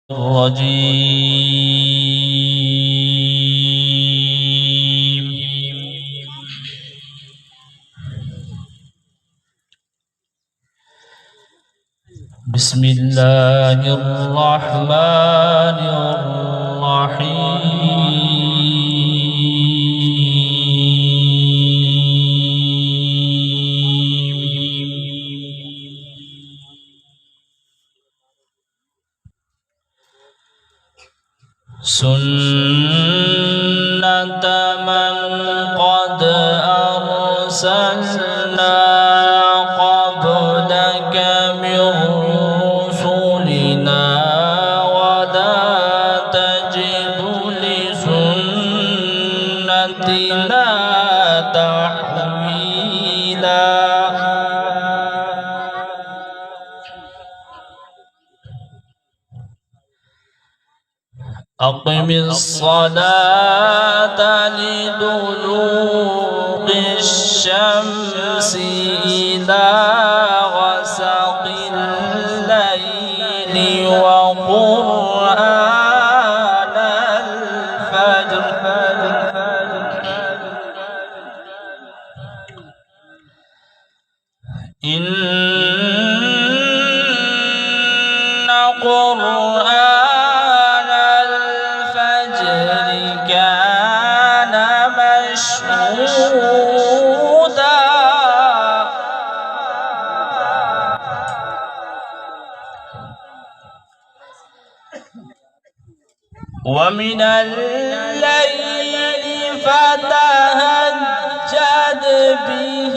الرجيم. بسم الله الرحمن الرحيم. سنة من قد أرسلنا قبلك من رسلنا ولا تجد لسنتنا تحويلا. أقم الصلاة لدلوق الشمس إلى غسق الليل وقرآن الفجر إن قرآن الفجر كان مشهودا. ومن الليل فتهجد به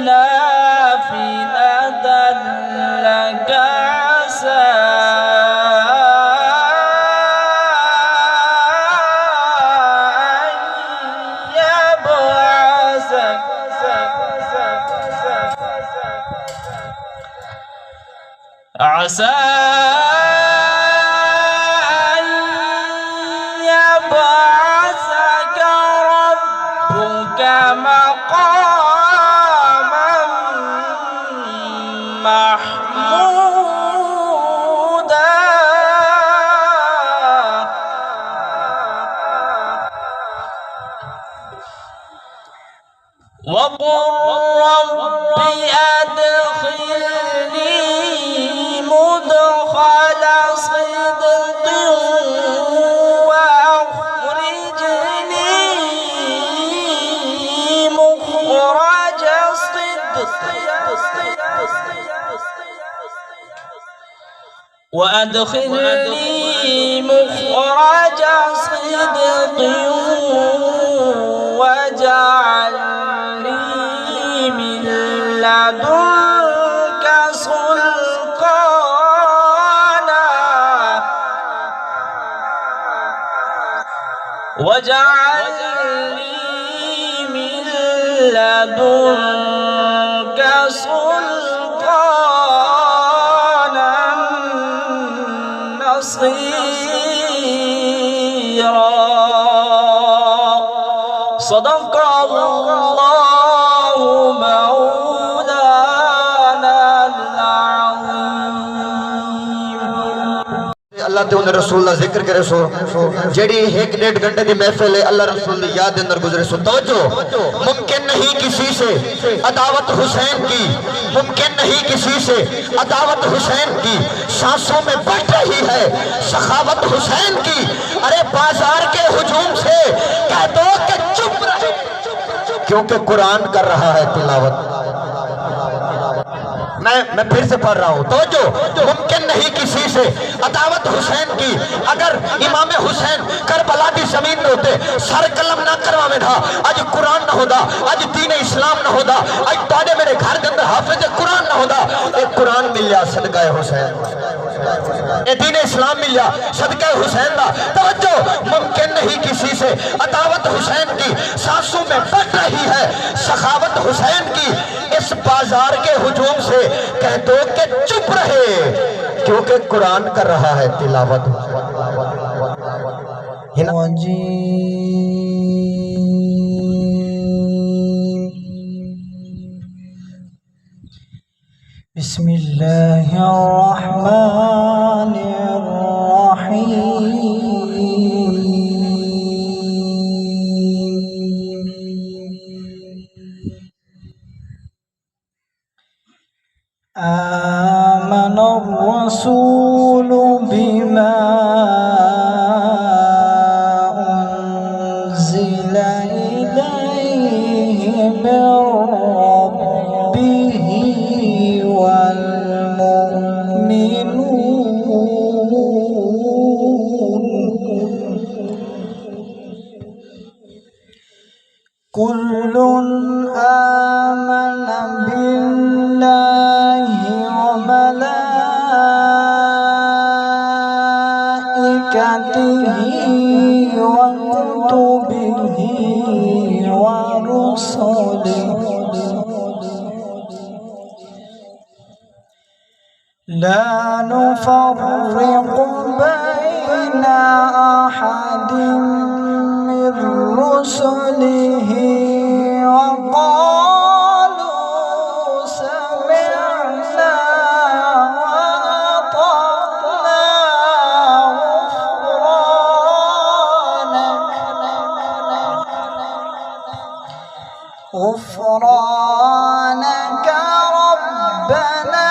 نافلة لك عسى أن يبعثك يبعثك ربك مقاما محمودا. وقل رب أدخلني مدخل صدق مخرج صدق وأدخلني مخرج صدق واجعل لي من لدنك سلطانا واجعل لدنك سلطانا نصيرا. صدق الله مولانا العظيم. اللہ تے انہیں رسول اللہ ذکر کرے سو جیڑی 1-1.5 گھنٹے دی محفل ہے اللہ رسول نے یاد اندر گزرے سو. توجہ ممکن نہیں کسی سے عداوت حسین کی، ممکن نہیں کسی سے عداوت حسین کی، سانسوں میں بڑھ رہی ہے سخاوت حسین کی. ارے بازار کے ہجوم سے کہہ دو کہ چپ رہے کیونکہ قرآن کر رہا ہے تلاوت. میں پھر سے پڑھ رہا ہوں. توجہ ممکن نہیں کسی سے عداوت حسین کی. اگر امام حسین کربلا دی زمین میں ہوتے سر قلم نہ کروا میں تھا آج قرآن نہ ہوتا، آج دین اسلام نہ ہوتا، آج تاڑے میرے گھر کے اندر حافظ قرآن نہ ہوتا. ایک قرآن مل جا صدقہ حسین، اے دین اسلام مل جا صدقہ حسین دا. توجہ ممکن نہیں کسی سے عداوت حسین کی، سانسوں میں بڑھ رہی ہے سخاوت حسین کی. اس بازار کے ہجوم سے کہہ دو کہ چپ رہے کیونکہ قرآن کر رہا ہے تلاوت. Bismillahirrahmanirrahim. Amana ar-rasul bima unzila ilayhi min rabbih wal kullun amana billahi wa malaikatihi wa kutubihi wa rusulihi la nufarriqu baina ahadin min rusulihi wa qalu sami'na wa ata'na ghufranaka rabbana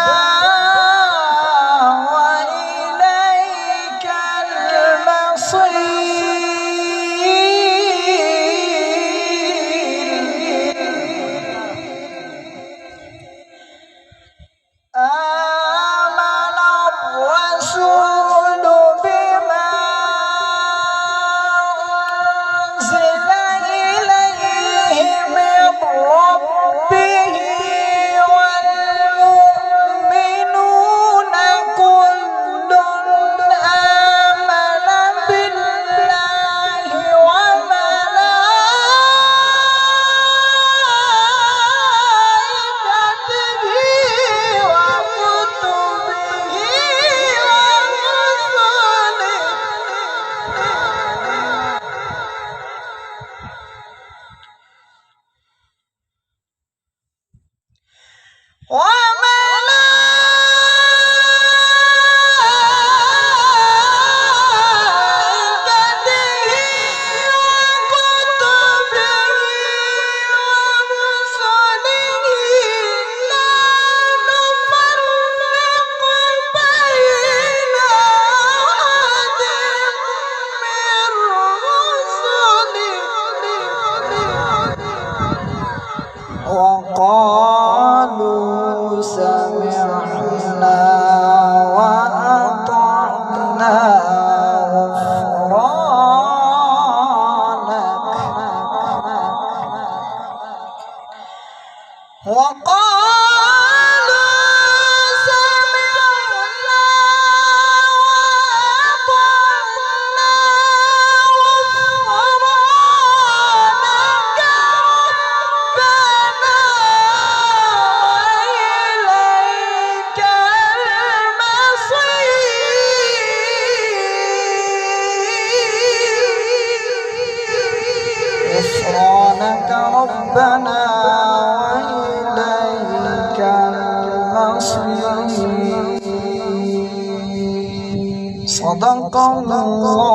وقالوا سمعنا وأطعنا غفرانك غفرانك ربنا وإليك المصير صدق الله.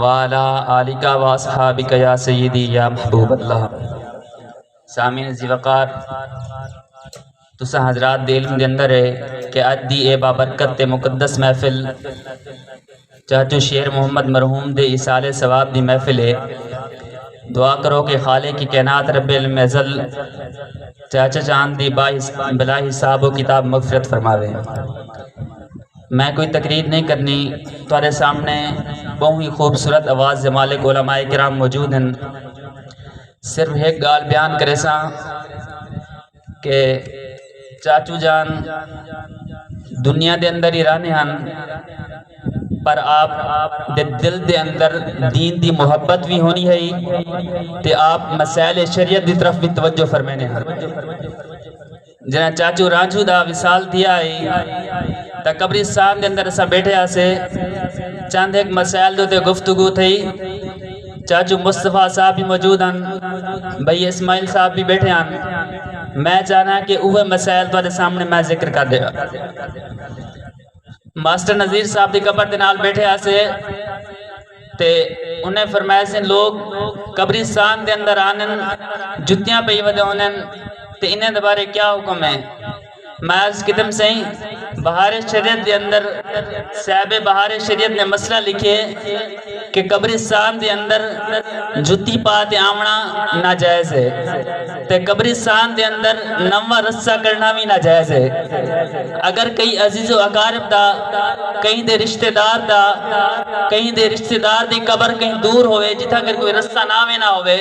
وعلی آلک و اصحابک یا سیدی یا محبوب اللہ۔ سامعین ذی وقار، تساں حضرات دے علم دے اندر ہے کہ اج دی اے بابرکت تے مقدس محفل چاچو شیر محمد مرحوم دے ایصال ثواب دی محفل ہے۔ دعا کرو کہ خالق کی کائنات رب العزل چاچا چاند دی بلا حساب و کتاب مغفرت فرماوے۔ میں کوئی تقریر نہیں کرنی، تمہارے سامنے بہت ہی خوبصورت آواز مالک علماء کرام موجود ہیں۔ صرف ایک گال بیان کرے ساں کہ چاچو جان دنیا دے اندر ہی رہنے ہن، پر آپ دے دل دے اندر دین دی محبت بھی ہونی ہے تے آپ مسائل شریعت دی طرف بھی توجہ فرمینے ہیں۔ جنہاں چاچو رانجھو دا وصال دیا ہے تا قبرستان دے اندر اسا بیٹھے آسے چند ایک مسائل دو تے گفتگو تھی۔ چاچو مصطفیٰ صاحب بھی موجود ہیں، بھائی اسماعیل صاحب بھی بیٹھے ہیں۔ میں چاہنا کہ اوہ مسائل تو سامنے میں ذکر کر دے گا۔ ماسٹر نذیر صاحب دی قبر دے نال بیٹھے آسے تے انہیں فرمایا سے لوگ قبرستان دے اندر آنن جتیاں پہ ودے ہونے تے انہیں دوبارے کیا حکم ہے؟ میں عرض کتم سے ہی بہار شریعت دے اندر صاحب بہار شریعت نے مسئلہ لکھے کہ قبرستان دے اندر جتی پاتے آمنا ناجائز ہے تے قبرستان دے اندر نوہ رسہ کرنا بھی ناجائز ہے۔ اگر کئی عزیز و اقارب دا کہیں دے رشتہ دار دا کہیں دے رشتہ دار دی قبر کہیں دور ہوئے جتھا اگر کوئی رسہ ناوے نہ ہوئے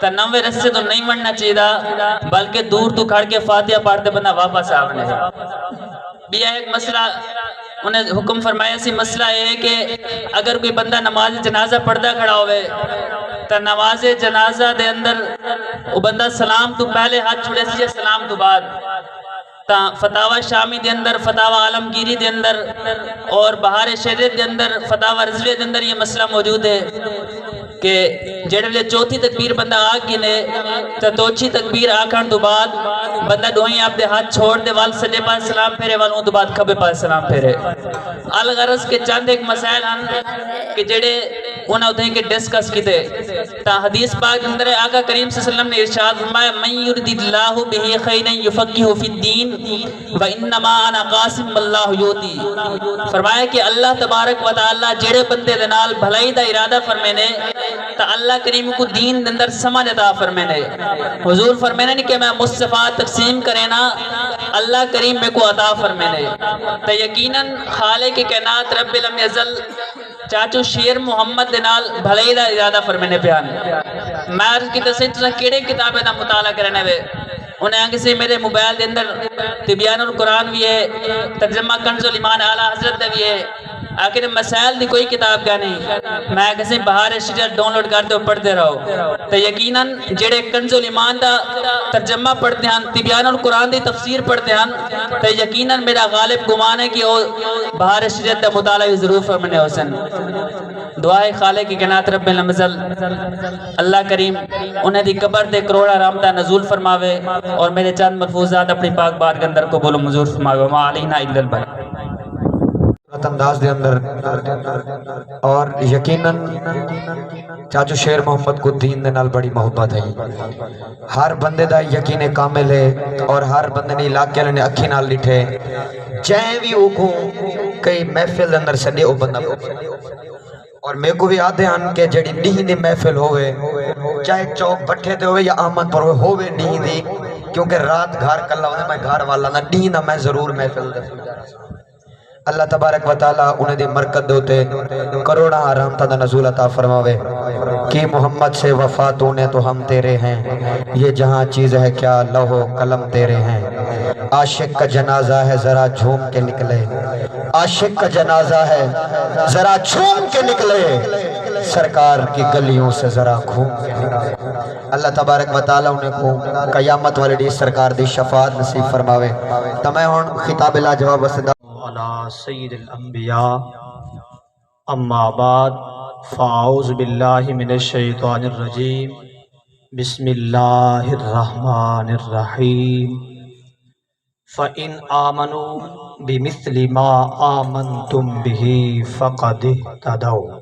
تا نوے رسے تو نہیں مننا چاہیے دا بلکہ دور تو کھڑ کے فاتحہ پڑھتے بندہ واپس آونے ہے۔ بھی ایک مسئلہ انہیں حکم فرمایا سی، مسئلہ یہ ہے کہ اگر کوئی بندہ نماز جنازہ پڑھتا کھڑا ہوئے تو نماز جنازہ دے اندر وہ بندہ سلام تو پہلے ہاتھ چھوڑے سی سلام تو بعد تا فتاوہ شامی دے اندر، فتاوہ عالمگیری دے اندر اور بہار شریعت دے اندر، فتاوہ رضویہ دے اندر یہ مسئلہ موجود ہے کہ جڑے لے چوتھی تکبیر بندہ آگ گنے تو توچھی تکبیر آکھن تو بعد بندہ دوئیں آپ دے ہاتھ چھوڑ دے وال سجے پاس سلام پھیرے والوں تو بعد کھبے پاس سلام پھیرے۔ الغرض کے چند ایک مسائل ہیں کہ جڑے انہاں اتھیں کے ڈسکس کیتے تا حدیث پاک اندر آقا کریم صلی اللہ علیہ وسلم نے ارشاد فرمایا من یرد اللہ بہ خیرا یفقہہ فی الدین وانما انا قاسم اللہ یؤتی۔ فرمایا کہ اللہ تبارک و تعالی جڑے بندے دے نال بھلائی دا ارادہ فرمینے تا اللہ کریم کو دین دے اندر سمجھ عطا فرمینے۔ حضور فرمینے کہ میں مصطفیٰ تقسیم کرے نا اللہ کریم میں کو عطا فرمینے تا یقیناً خالق کائنات رب العزل چاچو شیر محمد دنال بھلائی دا ارادہ فرمینے پیان۔ میں عرض کی تصدیق کیڑے کتابیں دا مطالعہ کرنے ہوئے انہیں آنگے سے میرے موبائل دے اندر تبیان القرآن بھی ہے، ترجمہ کنز الایمان اعلیٰ حضرت دا بھی ہے، آخر مسائل دی کوئی کتاب کا نہیں۔ میں کسی بہار شریعت ڈاؤن لوڈ کرتے ہو پڑھتے رہو تو یقیناً جڑے کنز الایمان دا ترجمہ پڑھتے ہیں، تبیان القرآن دی تفسیر پڑھتے ہیں تو یقیناً میرا غالب گمان ہے کہ وہ بہار شریعت دا مطالعہ ضرور فرمانے حسن۔ دعائے خالق کی کائنات رب العزل اللہ کریم انہیں دی قبر دے کروڑا رحمتہ نزول فرماوے اور میرے چند ملفوظات اپنی پاک بار کے اندر قبول و منظور فرماوے۔ وما علینا الا البلاغ۔ انداز دے اندر اور یقیناً چاچو شیر محمد کو دین دے نال بڑی محبت ہے۔ ہر بندے دا یقین کامل ہے اور ہر بندے نے علاقے نے اکھی نال لٹھے چاہے بھی اوکھوں کئی محفل دے اندر سڈے او بندہ اور میں کو بھی آدھے ہیں کہ جڑی ڈیہن دی محفل ہوئے چاہے چوک بٹھے تے ہوئے یا احمد پر ہوئے ڈیہن دی، کیونکہ رات گھر کلا ہوئے میں گھر والا نہ ڈیہن میں ضرور محفل دے۔ اللہ تبارک و تعالیٰ انہیں دی مرکت دوتے کروڑا آرام تا نزول عطا فرماوے کہ محمد سے وفات نے تو ہم تیرے ہیں، یہ جہاں چیز ہے کیا لوح و قلم تیرے ہیں۔ عاشق کا جنازہ ہے ذرا جھوم کے نکلے، عاشق کا جنازہ ہے ذرا جھوم کے نکلے، سرکار کی گلیوں سے ذرا گھوم کے نکلے۔ اللہ تبارک و تعالیٰ انہیں کو قیامت والے دی سرکار دی شفاعت نصیب فرماوے۔ تو میں ہون خطاب لا جواب وسدہ على سید الانبیاء اما بعد فاعوذ باللہ من الشیطان الرجیم بسم اللہ الرحمن الرحیم فَإِنْ آمَنُوا بِمِثْلِ مَا آمَنْتُمْ بِهِ فَقَدِ اهْتَدَوْا۔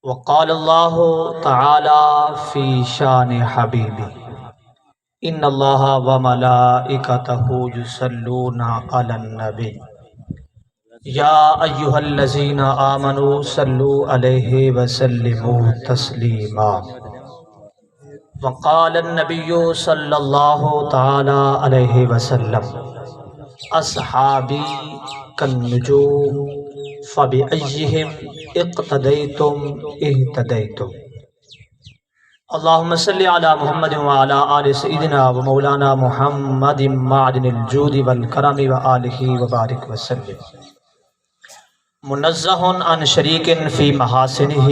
وقال اللہ تعالی فی شان حبیبی ان اللہ وملائکتہ یصلون علی النبی یا ایہا الذین آمنوا صلوا علیہ وسلموا تسلیما وقال النبی صلی اللہ تعالی علیہ وسلم اصحابی کالنجوم فبأیہم اقتدیتم اہتدیتم اللہم صلی علی محمد وعلی آل سیدنا و مولانا محمد معدن الجود والکرم وآلہ وبارک وسلم منزہ عن شریک فی محاسنہ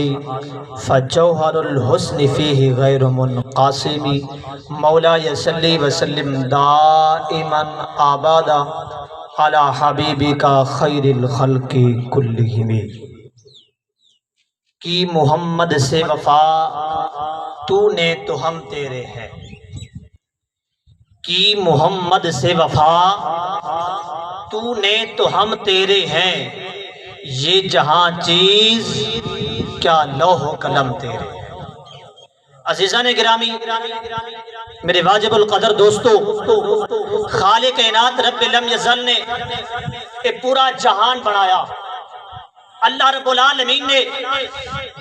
فجوہر الحسن فیہ غیر منقاسم مولا صلی وسلم دائما آبادا علی حبیبک خیر الخلق کلہم کی محمد سے وفا تو نے تو ہم تیرے ہیں کی محمد سے وفا تو نے تو ہم تیرے ہیں یہ جہاں چیز کیا لوح و قلم تیرے ہیں عزیزان گرامی میرے واجب القدر دوستو خالق کائنات رب لم یزل نے ایک پورا جہان بنایا اللہ رب العالمین نے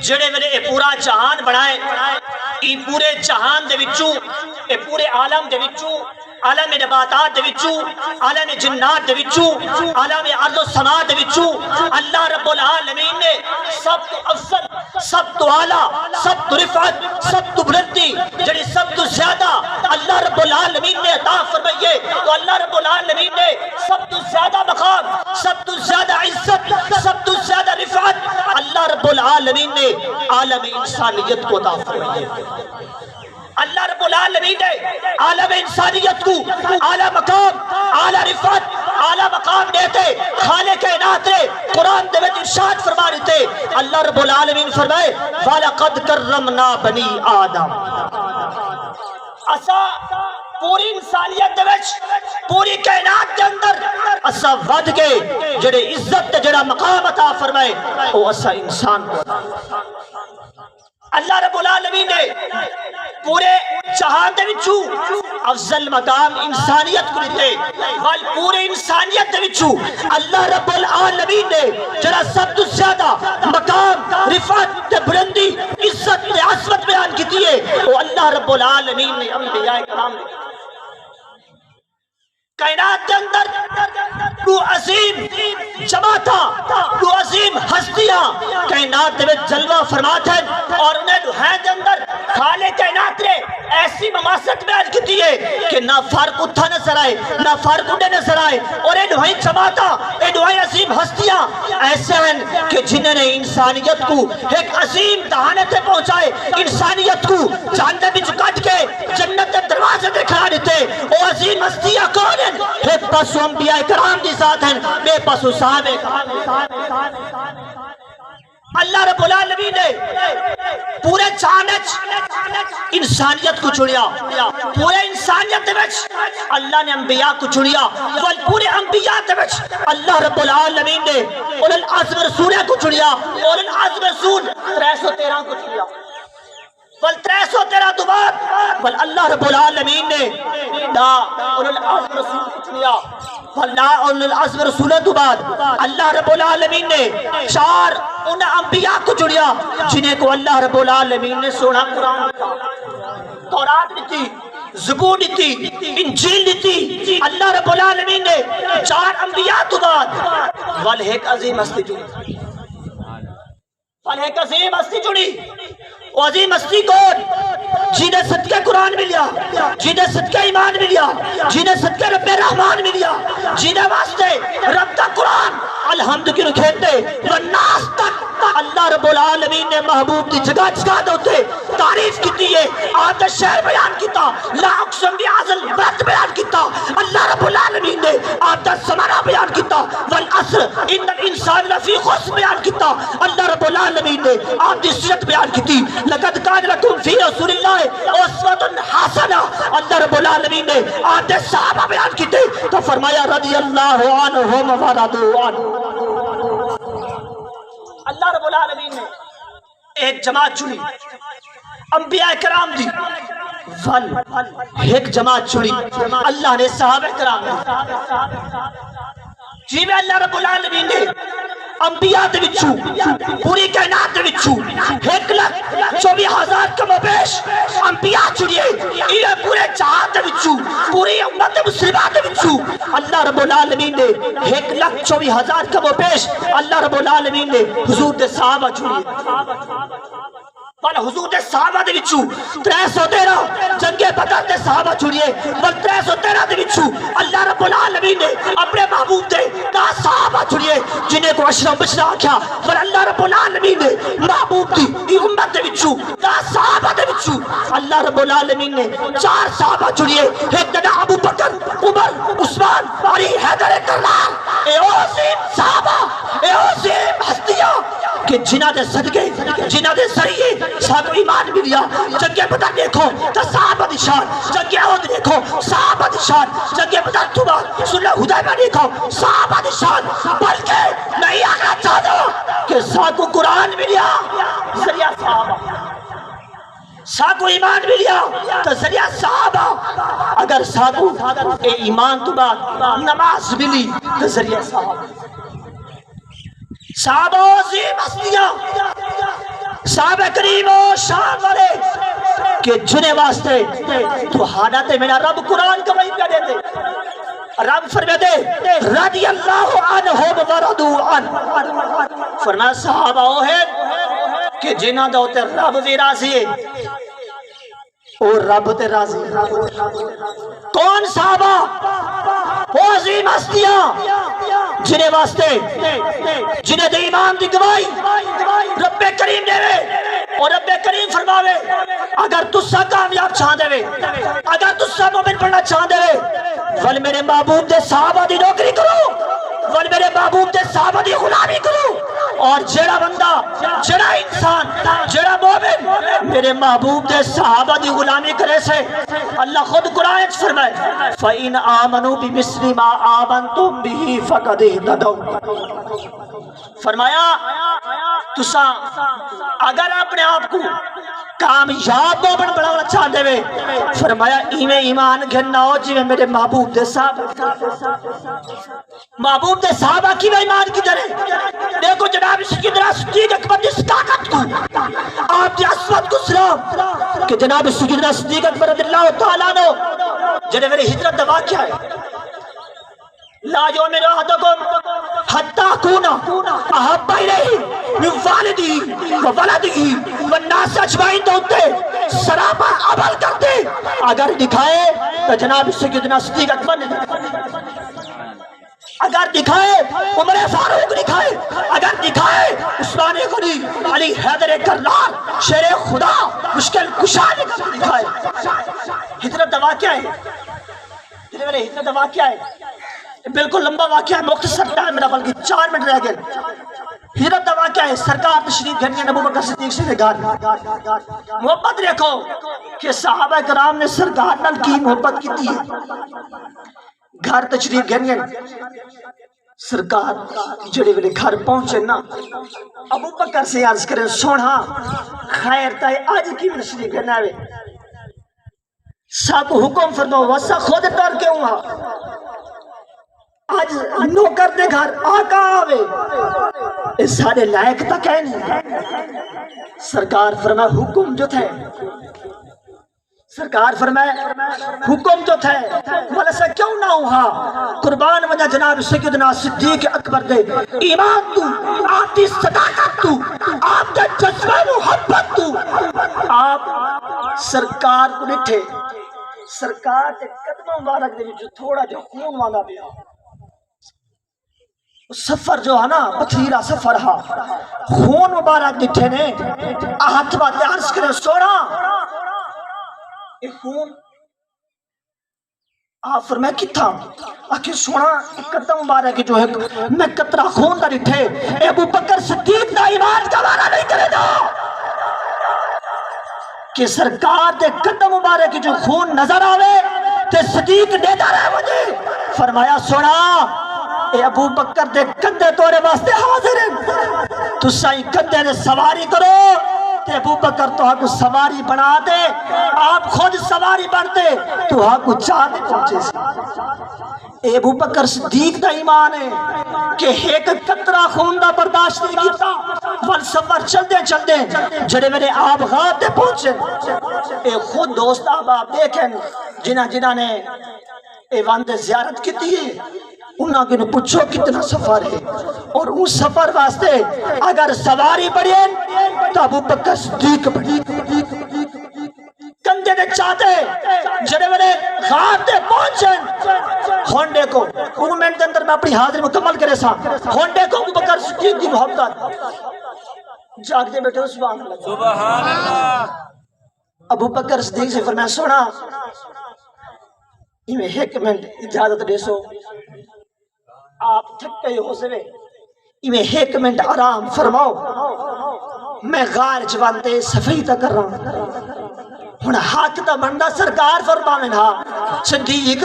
جڑے ویلے اے پورا جہان بنائے ای پورے جہان دے وچوں اے پورے عالم دے وچوں عالم نباتات دے وچوں عالم جنات دے وچوں عالم ارض و سماء دے وچوں اللہ رب العالمین نے سب تو افضل سب تو اعلیٰ سب تو رفعت سب تو بلندی جڑی سب تو زیادہ اللہ رب العالمین نے عطا فرمائیے تو اللہ رب العالمین نے سب تو زیادہ مقام سب تو زیادہ عزت سب تو زیادہ رفعت اللہ رب العالمین نے عالم انسانیت کو عطا فرمائیے اللہ رب العالمین نے عالم انسانیت کو اعلیٰ مقام اعلیٰ رفعت اعلیٰ مقام دیتے خالق کائنات نے قرآن دے وچ ارشاد فرما دیتے اللہ رب العالمین فرمائے وَلَقَدْ كَرَّمْنَا بَنِي آدم اسا پوری انسانیت دے وچ پوری کائنات دے اندر اسا ود کے جڑے عزت تے جڑا مقام عطا فرمائے او اسا انسان کو اللہ رب العالمین نے پورے جہان دے وچوں افضل مقام انسانیت کو دیتے وال پورے انسانیت دے وچوں اللہ رب العالمین نے جڑا سب تو زیادہ مقام رفعت تے بلندی عزت تے عظمت بیان کیتی ہے وہ اللہ رب العالمین نے انبیاء کرام نے کائنات کے اندر تو عظیم جماعتاں تو عظیم ہستیاں کائنات میں جلوہ فرمات ہیں اور انہیں دوہین کے اندر خالق کائنات نے ایسی مماثلت بیان کی ہے کہ نہ فرق اتھا نظر آئے نہ فرق اٹھے نظر آئے اور اے دوہین جماعتاں اے دوہین عظیم ہستیاں ایسے ہیں کہ جنہوں نے انسانیت کو ایک عظیم دہانے سے پہنچائے انسانیت کو جہنم وچ کٹ کے جنت کے دروازے دے کھڑا دیتے وہ عظیم ہستیاں کون ہیں ایک پاسو انبیاء کرام دی ذات ہیں بے پاسو صحابہ کرام اللہ رب العالمین نے پورے جہانچ انسانیت کو چڑیا پورے انسانیت وچ اللہ نے انبیاء کو چڑیا اور پورے انبیاء وچ اللہ رب العالمین نے اولو العزم رسول کو چڑیا اولو العزم رسول 313 کو چڑیا بل 313 تو بعد بل اللہ رب العالمین نے لا اولو العزم رسول کو چڑیا بل لا اولو العزم رسول تو بعد اللہ رب العالمین نے 4 ان انبیاء کو چڑیا جنہیں کو اللہ رب العالمین نے سونا قرآن دیتا تورات دیتی زبور دیتی انجیل دیتی اللہ رب العالمین نے 4 انبیاء تو بعد بل ایک عظیم ہستی چڑی بل ایک عظیم ہستی چڑی وہ عظیم ہستی کون جنہیں صدقہ قرآن ملیا جنہیں صدقہ ایمان ملیا جنہیں صدقہ رب رحمان ملیا جنہیں واسطے رب کا قرآن الحمد کی رکھیتے والناس تک اللہ رب العالمین نے محبوب کی جگہ جگہ دوتے تعریف کی دیئے آدھا شہر بیان کیتا لا اقسم بیعزل برد بیان کیتا اللہ رب العالمین نے آدھا سمرہ بیان کیتا والعصر ان الانسان لفی خس بیان کیتا اللہ رب العالمین نے آدھی سیرت بیان کیتی لقد کان لکم فی رسول اللہ اسوۃ حسنہ اللہ رب العالمین نے آدھے صحابہ بیان کیتے تو فرمایا رضی اللہ عنہم ورضوا عنہ اللہ رب العالمین نے ایک جماعت چنی انبیاء کرام دی ول ایک جماعت چنی اللہ نے صحابہ کرام دی جی میں اللہ رب العالمین نے انبیاء دے وچوں پوری کائنات دے وچوں 1,24,000 کم و بیش انبیاء چنیے یہ پورے جہان دے وچوں پوری امت مسلمہ دے وچوں اللہ رب العالمین نے 1,24,000 کم و بیش اللہ رب العالمین نے حضور دے صحابہ چنیے والا حضور دے صحابہ دے وچوں 313 جنگ بدر دے صحابہ چنیے بل 313 دے وچوں اللہ رب العالمین نے اپنے محبوب دے 10 صحابہ چنیے جنہیں کو اشرا بشرا آکھیا پر اللہ رب العالمین نے محبوب دی امت دے وچوں 10 صحابہ دے وچوں اللہ رب العالمین نے 4 صحابہ چنیے ایک جناب ابو بکر عمر عثمان علی حیدر کرار اے عظیم صحابہ اے عظیم ہستیاں کہ جنہ دے صدقے جنہ دے ذریعے صاحب ایمان ملیا جنگ بدر دیکھو تو صحابہ دی شان جنگ احد دیکھو صحابہ دی شان جنگ بدر تو بعد صلح حدیبیہ دیکھو صحابہ دی شان بلکہ میں یہ آگاہ چاہتا کہ ساتھ کو قرآن ملیا ذریعہ صحابہ ساتھ کو ایمان ملیا تو ذریعہ صحابہ اگر ساتھ کو ایمان تو بعد نماز ملی تو ذریعہ صحابہ صحابہ عظیم ہستیاں صحابہ کریم و شان والے کہ جنہیں واسطے تو حالات میرا رب قرآن کا وحی کہہ دیتے رب فرماتے رضی اللہ عنہم ورضوا عنہ فرمایا صحابہ وہ ہے کہ جنہ دا ہوتے رب بھی راضی ہے اور رب تے راضی کون صحابہ وہ عظیم ہستیاں جنہیں واسطے جنہیں دے ایمان دی گواہی رب کریم دے وے اور رب کریم فرماوے اگر تسا کامیاب چاہ دے وے اگر تسا مومن بننا چاہ دے وے ول میرے محبوب دے صحابہ دی نوکری کرو ول میرے محبوب دے صحابہ دی غلامی کرو اور جڑا بندہ جڑا انسان جڑا مومن میرے محبوب دے صحابہ دی غلامی کرے سے اللہ خود قرآن فرمائے فَإِنْ آمَنُوا بِمِثْلِ مَا آمَنْتُمْ بِهِ فَقَدْ اهْتَدَوْا فرمایا تسا اگر اپنے آپ کو کامیاب مومن بنانا چاہ دے وے فرمایا ایویں ایمان گھننا ہو جی میرے محبوب دے صحابہ محبوب دے صحابہ کی میں ایمان کی درے دیکھو جناب سیدنا صدیق اکبر دی صداقت کو آپ دی عصمت کو سلام کہ جناب سیدنا صدیق اکبر رضی اللہ تعالیٰ عنہ جنہیں میرے ہجرت دا واقعہ ہے لا یؤمن احدکم حتی اکونا احب الیہ من والدہ و ولدہ والناس اجمعین تو ہوتے سراپا عمل کرتے اگر دکھائے تو جناب سیدنا صدیق اکبر نے اگر دکھائے عمر فاروق دکھائے اگر دکھائے عثمان غنی علی حیدر کرار شیر خدا مشکل کشا دکھائے ہجرت دا واقعہ ہے ہجرت دا واقعہ ہے بالکل لمبا واقعہ ہے مختصر ٹائم میرا بلکہ 4 منٹ رہ گئے ہجرت دا واقعہ ہے سرکار تشریف گھنی ابو بکر صدیق سے گھر محبت دیکھو کہ صحابہ کرام نے سرکار نال کی محبت کی تھی گھر تشریف گھنی سرکار جڑے ویلے گھر پہنچے نا ابو بکر سے عرض کرے سونا خیر تائے آج کی تشریف گھنا ہے سب حکم فرماؤ وسا خود ڈر کے ہوں آج نوکر دے گھر آقا آوے اس سارے لائق تک ہے نہیں سرکار فرمائے حکم جو تھے سرکار فرمائے حکم جو تھے بھلا سے کیوں نہ ہوا قربان وجہ جناب سیدنا صدیق اکبر دے ایمان تو آپ دی صداقت تو آپ دے جذبہ محبت تو آپ سرکار کو نٹھے سرکار کے قدموں مبارک دے جو تھوڑا جو خون والا بھی آ سفر جو ہے نا بطھیرہ سفر ہا خون مبارک نٹھے نے ہاتھ باتے عرض کرے سونا ایک خون آپ فرمائے کی تھا آکے سونا ایک قدم مبارک جو ہے میں قطرہ خون دا نٹھے ابو بکر صدیق دا ایمان کا مارا نہیں کرے دا کہ سرکار دے قدم مبارک جو خون نظر آوے تے صدیق دیتا رہے مجھے فرمایا سونا اے ابو بکر دے کندھے توڑے واسطے حاضر ہیں تو سائیں کندھے نے سواری کرو تے ابو بکر تو کو سواری بنا دے آپ خود سواری بنتے تو کو چاہتے پہنچے سی ابو بکر صدیق دا ایمان ہے کہ ایک قطرہ خون دا برداشت نہیں کیتا بل سفر چل دے جڑے میرے آپ غاتے پہنچے اے خود دوست آپ دیکھیں جنہ نے ایوان دے زیارت کی تھی انہاں کے پوچھو کتنا سفر ہے اور اس سفر واسطے اگر سواری بڑھے تو ابو بکر صدیق بڑھی کندھے دے چاہتے جڑے میرے غاتے پہنچے ہونڈے کو مومنٹ دے اندر میں اپنی حاضری مکمل کرے سا ہونڈے کو ابو بکر صدیق دی محبت جاگ دے بیٹھے سبحان اللہ ابو بکر صدیق سے فرمایا سونا میں ایک منٹ اجازت دے سو آپ تھک گئے ہو سوے میں ایک منٹ آرام فرماؤ میں غار جوانتے صفحی تک کر رہا ہوں ہن حق دا بندہ سرکار فرماویں ہاں صدیق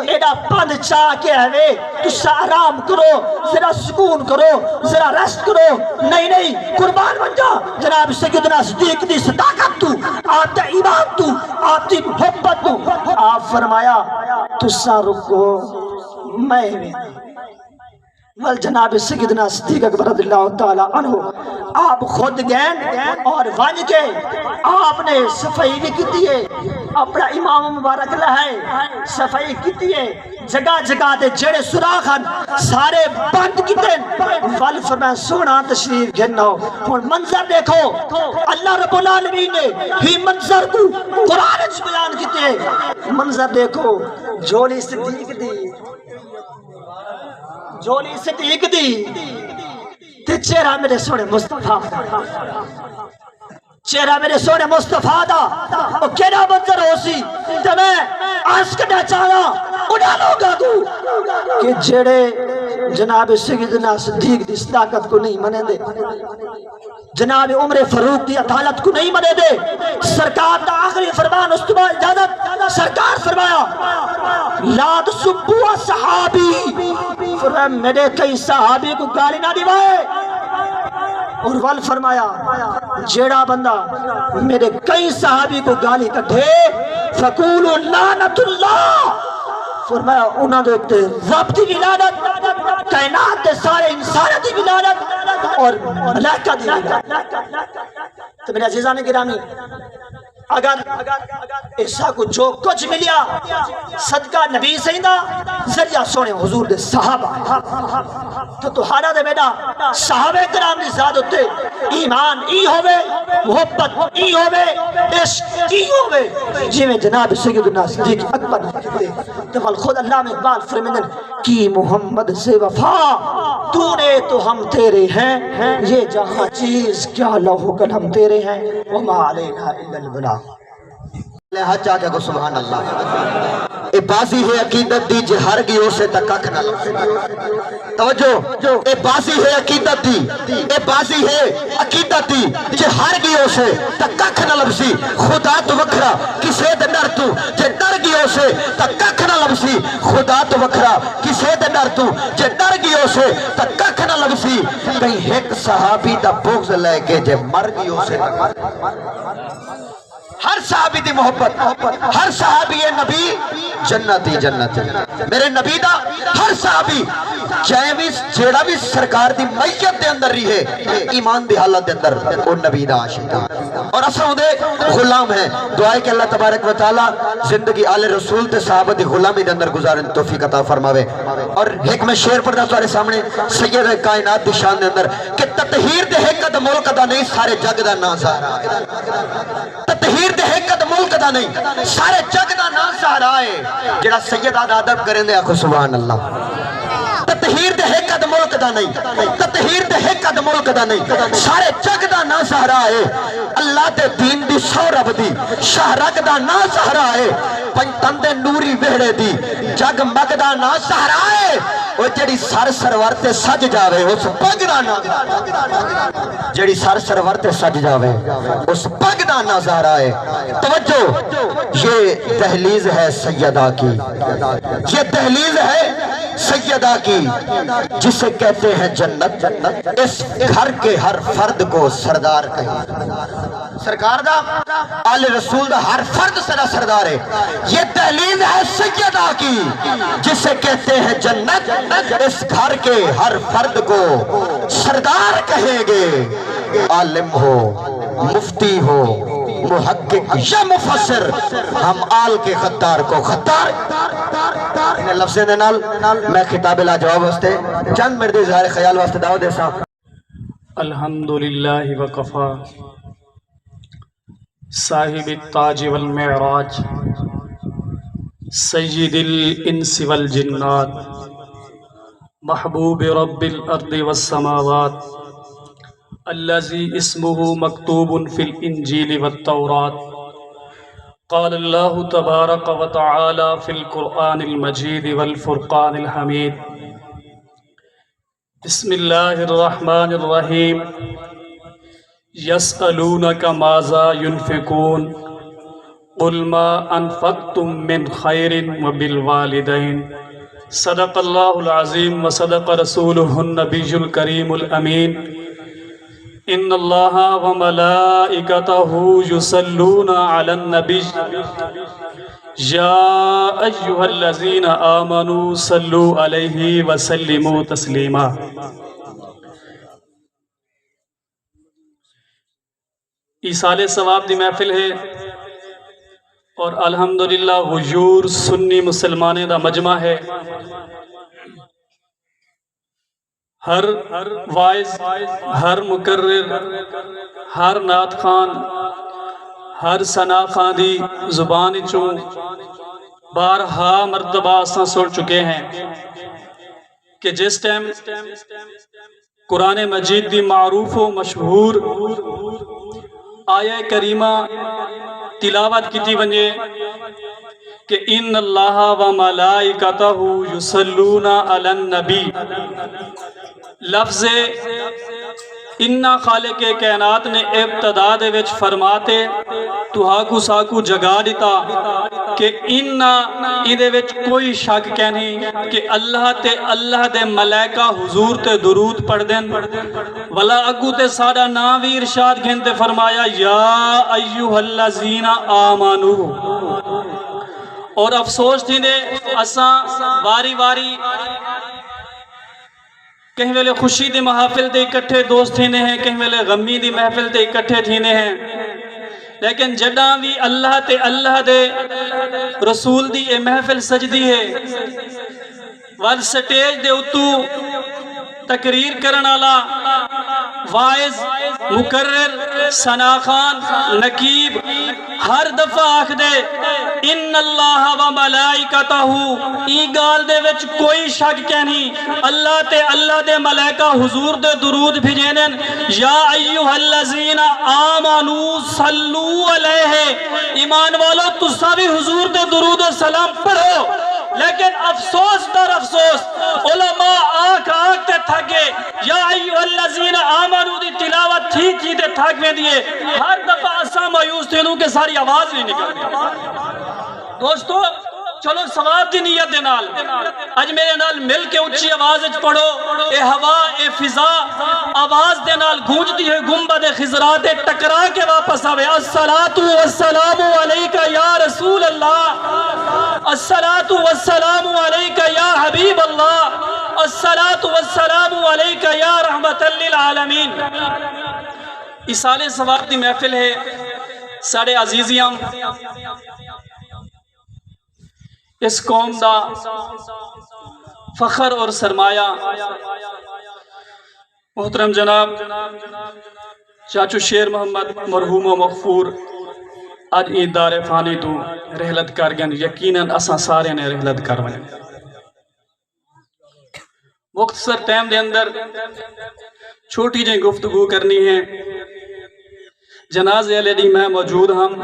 ایڈا پند چاہ کے ہے تسا آرام کرو ذرا سکون کرو ذرا ریسٹ کرو نہیں قربان بن جا جناب سیدنا صدیق دی صداقت تو آپ دا ایمان تو آپ دی محبت تو آپ فرمایا تسا رکو میں ول جناب سیدنا صدیق اکبر رضی اللہ تعالیٰ عنہ آپ خود گئے اور ون کے آپ نے صفائی بھی کی ہے اپنا امام مبارک لہے صفائی کی ہے جگہ جگہ دے جڑے سراخن سارے بند کیتے ول فرمایا سونا تشریف گھننا ہو منظر دیکھو اللہ رب العالمین نے ہی منظر کو قرآن اچھ بیان کیتے منظر دیکھو جھولی صدیق دی جھولی صدیق دی تے چہرہ میرے سونے مصطفیٰ چہرہ میرے سونے مصطفیٰ دا اور کیڑا منظر ہو سی تے میں آس کٹا چاہا انہاں لوگاں کو کہ جڑے جناب سیدنا صدیق دی صداقت کو نہیں منے دے جناب عمر فاروق دی عدالت کو نہیں منے دے سرکار دا آخری فرمان اس تو بعد اجازت سرکار فرمایا لا تسبوا صحابی فرمایا میرے کئی صحابی کو گالی نہ دیوائے اور ول فرمایا جیڑا بندہ میرے کئی صحابی کو گالی کٹھے فقولوا لعنت اللہ فرمایا انہاں دے اکتے رب دی ولادت کائنات دے سارے انسان دی ولادت اور ملائکہ دی ولادت تو میرے عزیزان گرامی اگر ایسا کو جو کچھ ملیا صدقہ نبی سیدہ ذریعہ سونے حضور دے صحابہ تو تہاڑا دے بیٹا صحابہ کرام دی ذات ہوتے ایمان ای ہوئے محبت ای ہوئے عشق ای ہوئے جی میں جناب سیدنا صدیق اکبر تو خود اللہ میں اقبال فرمیدن کی محمد سے وفا تو نے تو ہم تیرے ہیں یہ جہاں چیز کیا لوح قلم تیرے ہیں وما علینا الا البلاغ ہاتھ چاہتے کو سبحان اللہ اے بازی ہے عقیدت دی جے ہر گیوں سے تکک نہ توجہ اے بازی ہے عقیدت دی اے بازی ہے عقیدت دی جے ہر گیوں سے تکک نہ لبسی خدا تو وکھرا کسے دے ڈر تو جے ڈر گیوں سے تکک نہ لبسی خدا تو وکھرا کسے دے ڈر تو جے ڈر گیوں سے تکک نہ لبسی کہیں ایک صحابی دا بغض لے کے جے مر گیوں سے ہر صحابی دی محبت ہر صحابی نبی جنتی جنت میرے نبی دا ہر صحابی جیڑا بھی سرکار دی میت دے اندر رہی ہے ایمان دی حالت دے اندر وہ نبی دا عاشق اور اصلا دے غلام ہیں دعائے کہ اللہ تبارک و تعالی زندگی آل رسول تے صحابہ دی غلامی دے اندر گزارن توفیق عطا فرماوے اور ایک میں شعر پڑھنا تمہارے سامنے سید کائنات دی شان دے اندر کہ تطہیر دے حقت ملک دا نہیں سارے جگ دا نا سہارا تطہیر دے حقت ملک دا نہیں سارے جگ دا نا سہارا ہے جڑا سید ادب کریں دے آخو سبحان اللہ تطہیر دے حقت ملک دا نہیں تطہیر دے حقت ملک دا نہیں سارے جگ دا نا سہارا ہے اللہ دے دین دی سورب دی شہرک دا نا سہارا ہے پنجتن دے نوری وہڑے دی جگ مگ دا نا سہارا ہے وہ جڑی سر سرور تے سج جاوے اس پگ دا جڑی سر سرور تے سج جاوے اس پگ دا نظارہ ہے. توجہ، یہ دہلیز ہے سیدہ کی، یہ دہلیز ہے سیدہ کی جسے کہتے ہیں جنت. اس گھر کے ہر فرد کو سردار کہیں، سرکار دا آل رسول دا ہر فرد سدا سردار ہے. یہ دہلیز ہے سیدہ کی جسے کہتے ہیں جنت. اس گھر کے ہر فرد کو سردار کہیں گے، عالم ہو، مفتی ہو، محقق یا مفسر. ہم آل کے خطار کو خطار انہیں لفظیں دے نال میں خطاب لا جواب واسطے چند مرد اظہار خیال واسطے دعوت دے سا. الحمدللہ وکفا صاحب التاج والمعراج سید الانس والجنات محبوب رب الارض والسماوات الذي اسمه مكتوب في الانجيل والتوراة. قال الله تبارك وتعالى في القرآن المجيد والفرقان الحميد. بسم الله الرحمن الرحيم. يسألونك ماذا ينفقون قل ما أنفقتم من خير وبالوالدين. صدق الله العظيم وصدق رسوله النبي الكريم الأمين. ان اللہ وملائکتہ یصلون علی النبی یا ایہا الذین آمنوا صلوا علیہ وسلموا تسلیما. ایصال ثواب دی محفل ہے اور الحمدللہ غیور سنی مسلمانے دا مجمع ہے. ہر وائز، ہر مقرر، ہر نعت خان، ہر ثنا خان دی زبان چوں بارہا مرتبہ اساں سن چکے ہیں کہ جس ٹائم قرآن مجید دی معروف و مشہور آیہ کریمہ تلاوت کیتی ونجے کہ ان اللہ و ملائکتہ یصلون علی النبی، لفظ انہا خالق کائنات نے ابتدا دے وچ فرماتے تو ہاکو ساکو جگا دیتا کہ انہا ادھے وچ کوئی شک کہنی کہ اللہ تے اللہ دے ملائکہ حضور تے درود پڑھ دیں. ولا اگو تے ساڑا ناوی ارشاد گھنتے فرمایا یا ایوہ الذین آمنو. اور افسوس تھی نے اساں واری واری کہیں ویلے خوشی دی محافل تے اکٹھے دوست تھینے ہیں، کہیں ویلے غمی دی محفل تے اکٹھے تھینے ہیں، لیکن جڑاں بھی اللہ تے اللہ دے رسول دی اے محفل سجدی ہے وال سٹیج دے اتو تقریر کرنالا وائز، مقرر، ثنا خان، نقیب ہر دفعہ آکھ دے ان اللہ و ملائکتہ، ای گال دے وچ کوئی شک کہنی اللہ تے اللہ دے ملائکہ حضور دے درود بھیجینن. یا ایوہ الذین آمنوا صلو علیہ، ایمان والو تسا بھی حضور دے درود و سلام پڑھو. لیکن افسوس در افسوس علماء آکھ آکھ تے تھکے یا ایوہ الذین آمنوا دی تلاوت تھی تے تھک میں دیئے ہر دفعہ اساں مایوس تھینوں کہ ساری آواز نہیں نکلتی. دوستو چلو ثواب دی نیت دے نال اج میرے نال مل کے اچھی آواز اچ پڑھو. اے ہوا اے فضا آواز دے نال گونجتی ہے گنبد خضرات ٹکرا کے واپس آوے. الصلاۃ والسلام علیکہ یا رسول اللہ، الصلاۃ والسلام علیکہ یا حبیب اللہ، الصلاۃ والسلام علیکہ یا رحمت للعالمین. ایصال ثواب دی محفل ہے ساڑے عزیزیاں، اس قوم دا فخر اور سرمایہ محترم جناب چاچو شیر محمد مرحوم و مغفور اج ای دار فانی تو رحلت کر گئے. یقیناً اساں سارے نے رحلت کر ونجے. مختصر ٹائم دے اندر چھوٹی جی گفتگو کرنی ہے. جنازے والے دی میں موجود ہم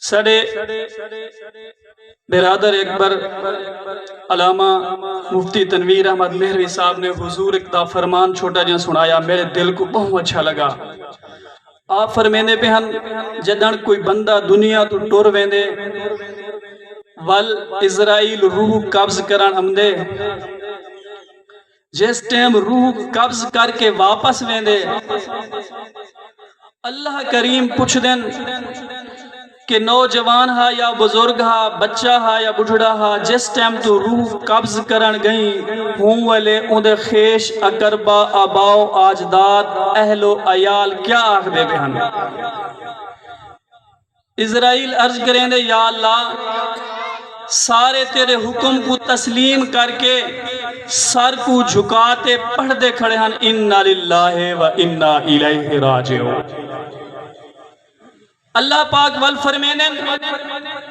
سڑے برادر اکبر علامہ مفتی تنویر احمد مہروی صاحب نے حضور ایک دا فرمان چھوٹا جہاں سنایا، میرے دل کو بہت اچھا لگا۔ آپ فرمیندے پہ ہم جدن کوئی بندہ دنیا تو ٹور ویندے ول اسرائیل روح قبض کرن امدے، جس ٹائم روح قبض کر کے واپس ویندے اللہ کریم پوچھ دین کہ نوجوان ہا یا بزرگ ہا، بچہ ہا یا بڑھڑا ہا، جس ٹائم تو روح قبض کرن گئی ہوں والے اندے خیش اقربا آباؤ آجداد اہل و عیال کیا آخ دے بہن؟ اسرائیل عرض کریں دے یا اللہ سارے تیرے حکم کو تسلیم کر کے سر کو جھکاتے پڑھ دے کھڑے ہن اِنَّا لِلَّهِ وَإِنَّا إِلَيْهِ رَاجِعُونَ۔ اللہ پاک ول فرمینن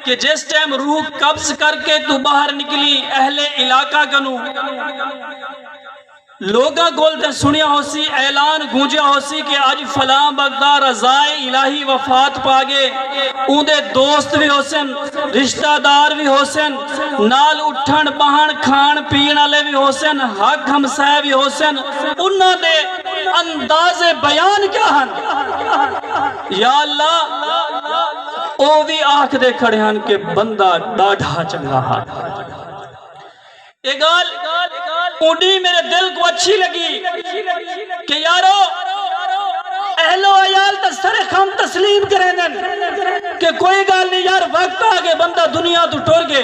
کہ جس ٹائم روح قبض کر کے تو باہر نکلی اہل علاقہ کنو لوگاں گولتے سنیا ہو سی، اعلان گونجیا ہو سی کہ آج فلاں بغدار رضائے الہی وفات پاگے، اندے دوست بھی ہو سن، رشتہ دار بھی ہو سن، نال اٹھن بہن کھان پین والے بھی ہو سن، حق ہمسائے بھی ہو سن، انہاں دے انداز بیان کیا ہن؟ یا اللہ او بھی آنکھ دے کھڑے ہن کہ بندہ ڈاڑھا چنگا ہاں۔ یہ گال اونڈی میرے دل کو اچھی لگی کہ یارو اہل و عیال تا سر خم تسلیم کریں دن کہ کوئی گال نہیں یار، وقت آگے بندہ دنیا تو ٹور گے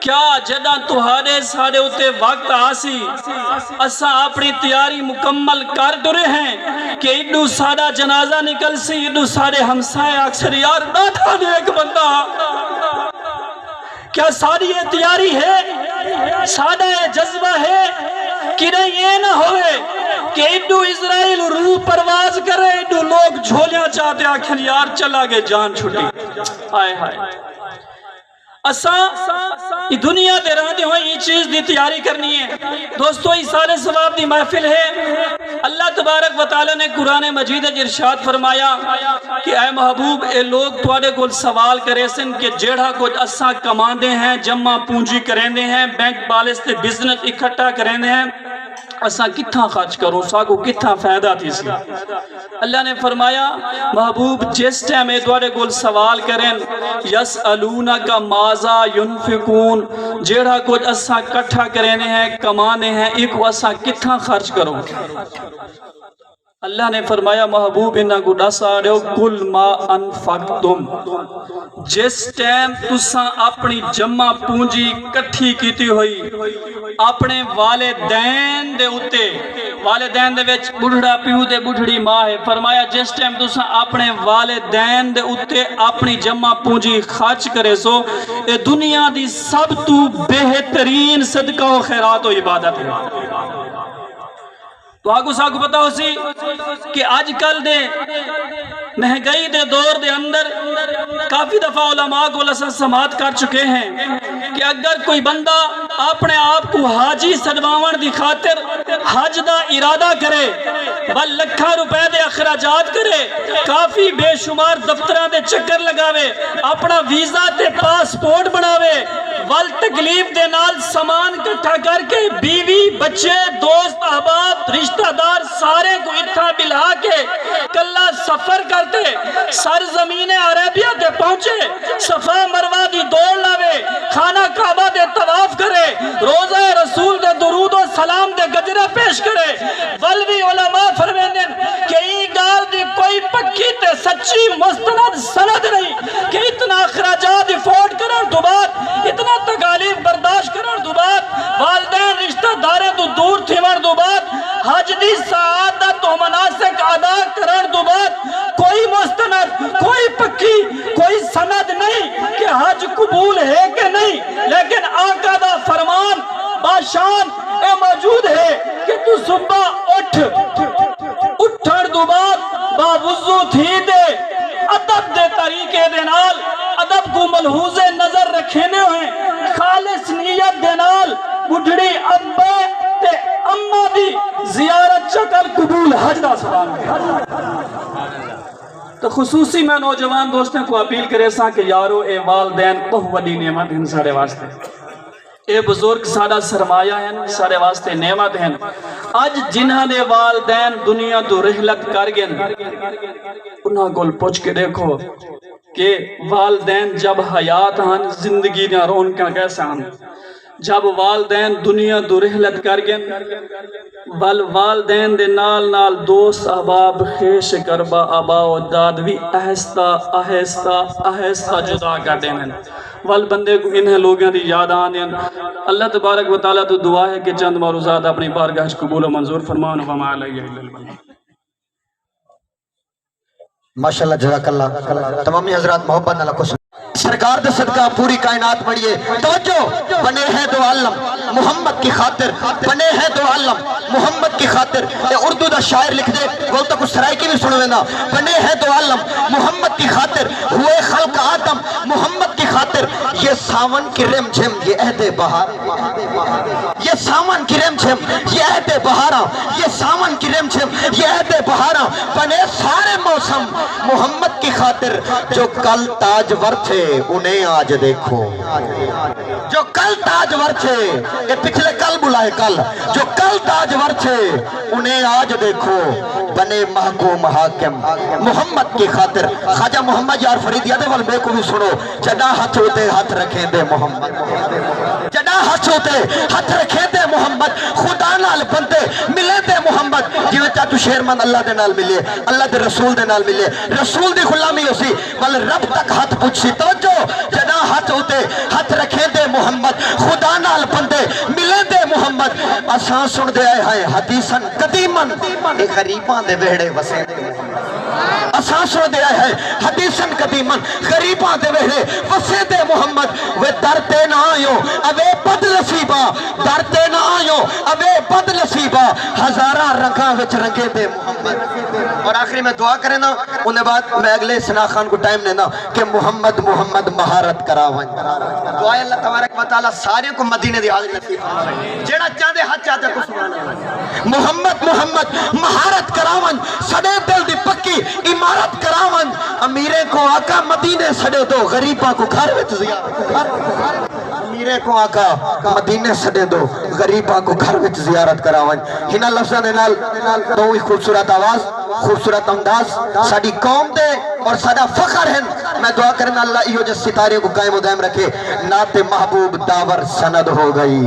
کیا جدہ تہاڑے ساڑے ہوتے وقت آسی اسا اپنی تیاری مکمل کر ڈرے ہیں کہ ایڈو ساڑا جنازہ نکل سی، ایڈو ساڑے ہمسائے اکثر یار بیٹھا نیک بندہ، کیا ساری یہ تیاری ہے، سادہ یہ جذبہ ہے کہ نہیں یہ نہ ہوئے کہ ایڈو اسرائیل روح پرواز کرے، ایڈو لوگ جھولیاں چاہتے آخر یار چلا گے جان چھٹی آئے ہائے۔ اساں دنیا دے رہتے ہوئے یہ چیز دی تیاری کرنی ہے دوستو۔ ایسال ثواب دی محفل ہے، اللہ تبارک و تعالی نے قرآن مجید ارشاد فرمایا کہ اے محبوب اے لوگ تواڈے کول سوال کرے سن کہ جیڑا کچھ اساں کماندے ہیں، جمع پونجی کریندے ہیں، بینک بیلنس تے بزنس اکٹھا کریندے ہیں، اساں کتھاں خرچ کروں، ساکو کتھاں فائدہ تھی سی؟ اللہ نے فرمایا محبوب جس ٹائم اے تواڈے کول سوال کریں یسألونک ماذا ینفقون، جیڑا کچھ اساں کٹھا کرینے ہیں کمانے ہیں ایک اساں کتھاں خرچ کروں؟ اللہ نے فرمایا محبوب انہاں کو دس آڑیو کل ما انفقتم، جس ٹائم تساں اپنی جمع پونجی کٹھی کیتی ہوئی اپنے والدین دے اتے، والدین دے وچ بڑھڑا پیو دے بڑھڑی ماں ہے، فرمایا جس ٹائم تساں اپنے والدین دے اتے اپنی جمع پونجی خرچ کرے سو، اے دنیا دی سب تو بہترین صدقہ و خیرات و عبادت ہے۔ تو آگو ساکو پتا ہو سی کہ آج کل دے مہنگائی دے دور دے اندر کافی دفعہ علماء کو لسن سماعت کر چکے ہیں کہ اگر کوئی بندہ اپنے آپ کو حاجی سدواون دی خاطر حج دا ارادہ کرے، بل لکھا روپے دے اخراجات کرے، کافی بے شمار دفتران دے چکر لگاوے، اپنا ویزا تے پاسپورٹ بناوے، ول تکلیف دے نال سامان کٹھا کر کے بیوی بچے دوست احباب رشتہ دار سارے کو اتھا بلا کے کلہ سفر کرتے سرزمین عربیہ تے پہنچے، صفا مروہ دی دوڑ لاوے، خانہ کعبہ دے طواف کرے، روزہ رسول دے درود و سلام دے گجرہ پیش کرے، ولوی علماء فرمیندن کہ ای گال دی کوئی پکی تے سچی مستند سند نہیں کہ اتنا اخراجات افورڈ کرن تو بعد، اتنا تکالیف برداشت کرن تو بعد، والدین رشتہ دارے تو دور تھیور تو بعد، حج دی سعادت و مناسک ادا کرن تو بعد کوئی مستند، کوئی پکی، کوئی سند نہیں کہ حج قبول ہے کہ نہیں، لیکن آقا دا فرمان باشان اے موجود ہے کہ تو صبح اٹھڑ دو بعد باوضو تھی دے ادب دے طریقے دے نال، ادب کو ملحوظ نظر رکھینے ہوئے خالص نیت دے نال بڑھڑی ابا تے اماں دی زیارت چکر قبول حج دا سلام ہے۔ تو خصوصی میں نوجوان دوستوں کو اپیل کرے سا کہ یارو اے والدین بہت بڑی نعمت ہیں سارے واسطے، اے بزرگ سارا سرمایہ ہیں سارے واسطے نعمت ہیں۔ اج جنہاں دے والدین دنیا تو رحلت کر گئے انہاں گل پوچھ کے دیکھو کہ والدین جب حیات ہن زندگی نہ رونقاں کیسا ہن، جب والدین دنیا تو رحلت کر گئے والدین دے نال نال دوست احباب خیش کربا آبا و داد بھی آہستہ آہستہ آہستہ جدا کر دینے بندے کو انہیں لوگوں دی یاد آنے۔ اللہ تبارک و تعالیٰ تو دعا ہے کہ چند معروضات اپنی بارگاہ قبول و منظور فرماؤں وما علیہ الا البلاغ۔ ماشاءاللہ جزاک اللہ۔ تمامی حضرات محبت نہ لکھو سرکار دے صدقہ پوری کائنات بڑھیے توجہ، بنے ہیں دو عالم محمد کی خاطر، بنے ہیں دو عالم محمد کی خاطر۔ اے اردو دا شاعر لکھ دے بول تو کچھ سرائکی بھی سنو نا، بنے ہیں دو عالم محمد کی خاطر، ہوئے خلق آدم محمد کی خاطر۔ یہ ساون کی رم جھم یہ عہد بہار، یہ ساون کی رم جھم یہ عہد بہاراں، یہ ساون کی رم جھم یہ عہد بہاراں، بنے سارے موسم محمد کی خاطر۔ جو کل تاجور تھے انہیں آج دیکھو، جو کل تاجور تھے، یہ پچھلے کل بلائے کل، جو کل تاجور تھے انہیں آج دیکھو، بنے محکوم حاکم محمد کی خاطر۔ خواجہ محمد یار فرید یاد والبے کو بھی سنو، جدا ہاتھ ہوتے ہاتھ رکھیں دے محمد، جدا ہاتھ ہوتے ہاتھ رکھیں دے محمد، خدا نال بندے ملے دے محمد۔ جیوے چاہ تو شیر مند اللہ دے نال ملے، اللہ دے رسول دے نال ملے، رسول دی غلامی ہو سی بل رب تک ہاتھ پوچھی۔ توجہ، جدا ہاتھ ہوتے ہاتھ رکھیں دے محمد، خدا نال بندے ملے دے محمد۔ اساں سن دے آئے ہیں حدیثاً قدیماً اے غریباں دے وہڑے وسے دے محمد، اساں سن دے آئے ہیں حدیثاً قدیماً غریباں دے وہڑے وسے دے محمد۔ وہ درتے نہ آئیو اوے بد نصیبہ، درتے نہ آئیو اوے بد نصیبہ، ہزارہ رنگاں وچ رنگے دے محمد۔ اور آخری میں دعا کریں نا، انہیں بعد میں اگلے سنا خان کو ٹائم لینا کہ محمد محمد مہارت کراوائیں۔ دعائے اللہ تبارک و تعالیٰ سارے کو مدینے دی حاضر نصیب فرمائے، جیڑا چاہدے ہاتھ چاہتے کو سبحان اللہ۔ محمد محمد مہارت کراوائیں، سڑے دل دی پکی عمارت کراوائیں، امیرے کو آقا مدینے سڑے دو غریباں کو گھر وچ زیارت، امیرے کو آقا مدینے سڑے دو غریباں کو گھر وچ زیارت کراوائیں۔ ہنہ لفظہ دے نال دو ہی خوبصورت آواز خوبصورت انداز ساڑی قوم دے اور ساڑا فخر ہیں۔ میں دعا کرنا اللہ ایو جس ستارے کو قائم و دائم رکھے۔ نعت محبوب داور سند ہو گئی،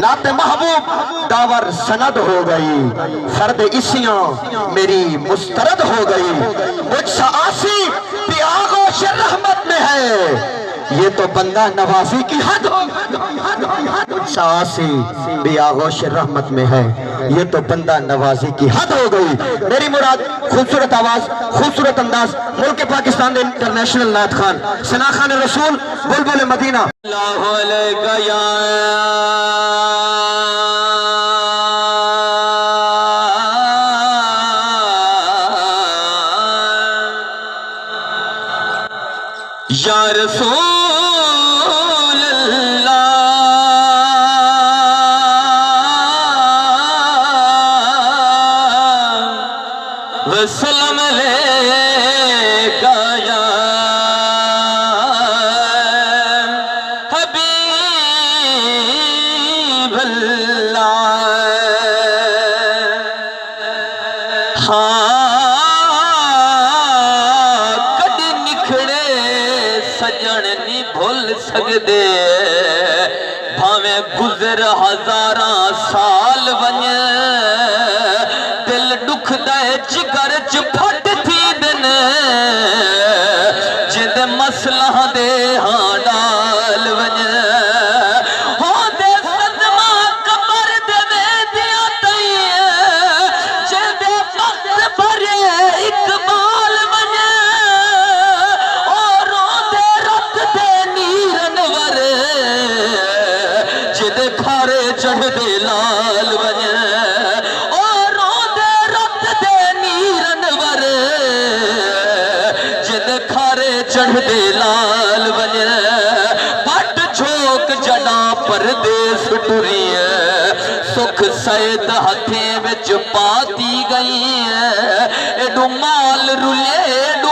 نعت محبوب داور سند ہو گئی، فرد اسیاں میری مسترد ہو گئی، مجھ سا آسی بھی آغوش رحمت میں ہے، یہ تو بندہ نوازی کی حد ہو گئی، ساسی بھی آغوش رحمت میں ہے، یہ تو بندہ نوازی کی حد ہو گئی۔ میری مراد خوبصورت آواز خوبصورت انداز ملک پاکستان دے انٹرنیشنل نعت خان ثنا خان رسول بلبل مدینہ۔ اللہ علیکہ یا یا رسول اللہ وسلم علیکہ یا حبیب اللہ۔ ہاں کدی نکھڑے سجن نہیں بھول سکدے، بھاویں گزر ہزاراں سال ونجے، دل دکھ دے جگر چ پھٹ تھی دن، جد مسئلہ دے ہاں ڈال ونجے، ہاں دے صدمہ قبر دے ویدیاں تائیں، جد وقت بھرے اقبال ونجے، اور دے رت دے نیرن ور، جد کھارے چڑھ دے لال ونجے، چڑھ دے لال ونجے، پٹ چھوک جڑا پردیس ٹری ہے، سکھ سید ہتھیں وچ پاتی گئی ہے، ایڈو مال رلے ایڈو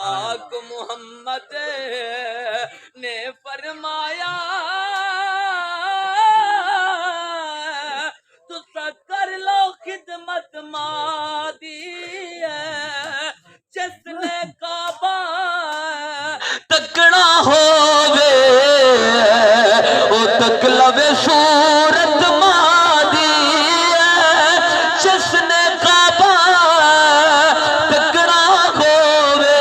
پاک محمد نے فرمایا تو کر لو خدمت مادی جس نے کعبہ تکڑا ہووے او تک لوے صورت مادی جس نے کعبہ تکڑا ہووے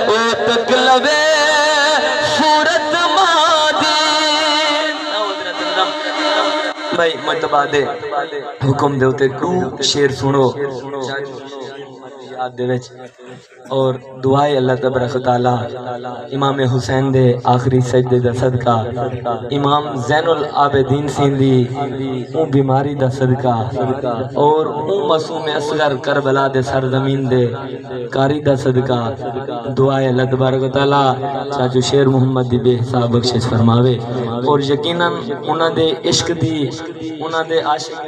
او تک لوے صورت مادی بھائی مرتبہ دے حکم دے ہوتے تو شیر سنو یاد دے وچ اور دعائے اللہ تبارک و تعالی امام حسین دے آخری سجدے دا صدقہ امام زین العابدین سیندی اون بیماری دا صدقہ اور اون معصوم اصغر کربلا دے سرزمین دے کاری دا صدقہ دعائے اللہ تبارک و تعالی چاچو شیر محمد دی بے حساب بخشش فرماوے اور یقیناً انہاں دے عشق دی انہاں دے عاشق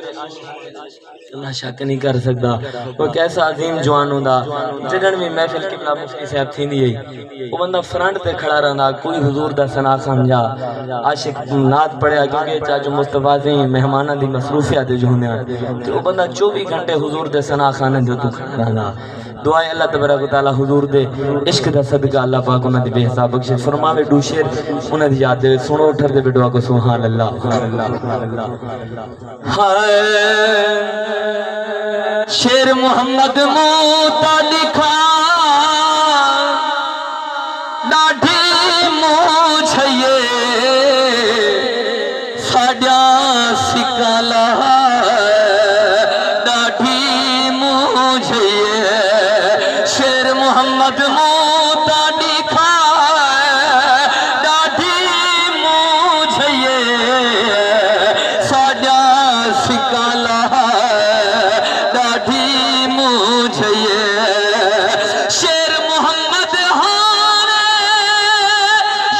اللہ شک نہیں کر سکتا وہ کیسا عظیم جوان ہوندا جڑن بھی محفل قبلہ مفتی صاحب تھیندی ہے وہ بندہ فرنٹ تے کھڑا رہندا کوئی حضور دا ثنا سمجھا عاشق نعت پڑھیا کیونکہ چاچو مصطفیٰ سے مہماناں دی مصروفیات جو ہوندیاں تے وہ بندہ 24 گھنٹے حضور دے ثنا خانے دے تو کھڑا رہندا دعائے اللہ تبارک و تعالی حضور دے عشق دا صدقہ اللہ پاک انہاں دی بے حساب بخشش فرماوے دو شیر انہاں دی یاد دے سنو اٹھر دے دعا کو سبحان اللہ سبحان اللہ شیر محمد موتا لکھا ڈاڈھی موچھئے ساڈیا سکالا ڈاڈھی موچھئے شیر محمد موتا لکھا ڈاڈھی موچھئے ساڈیا سکالا شیر محمد ہاں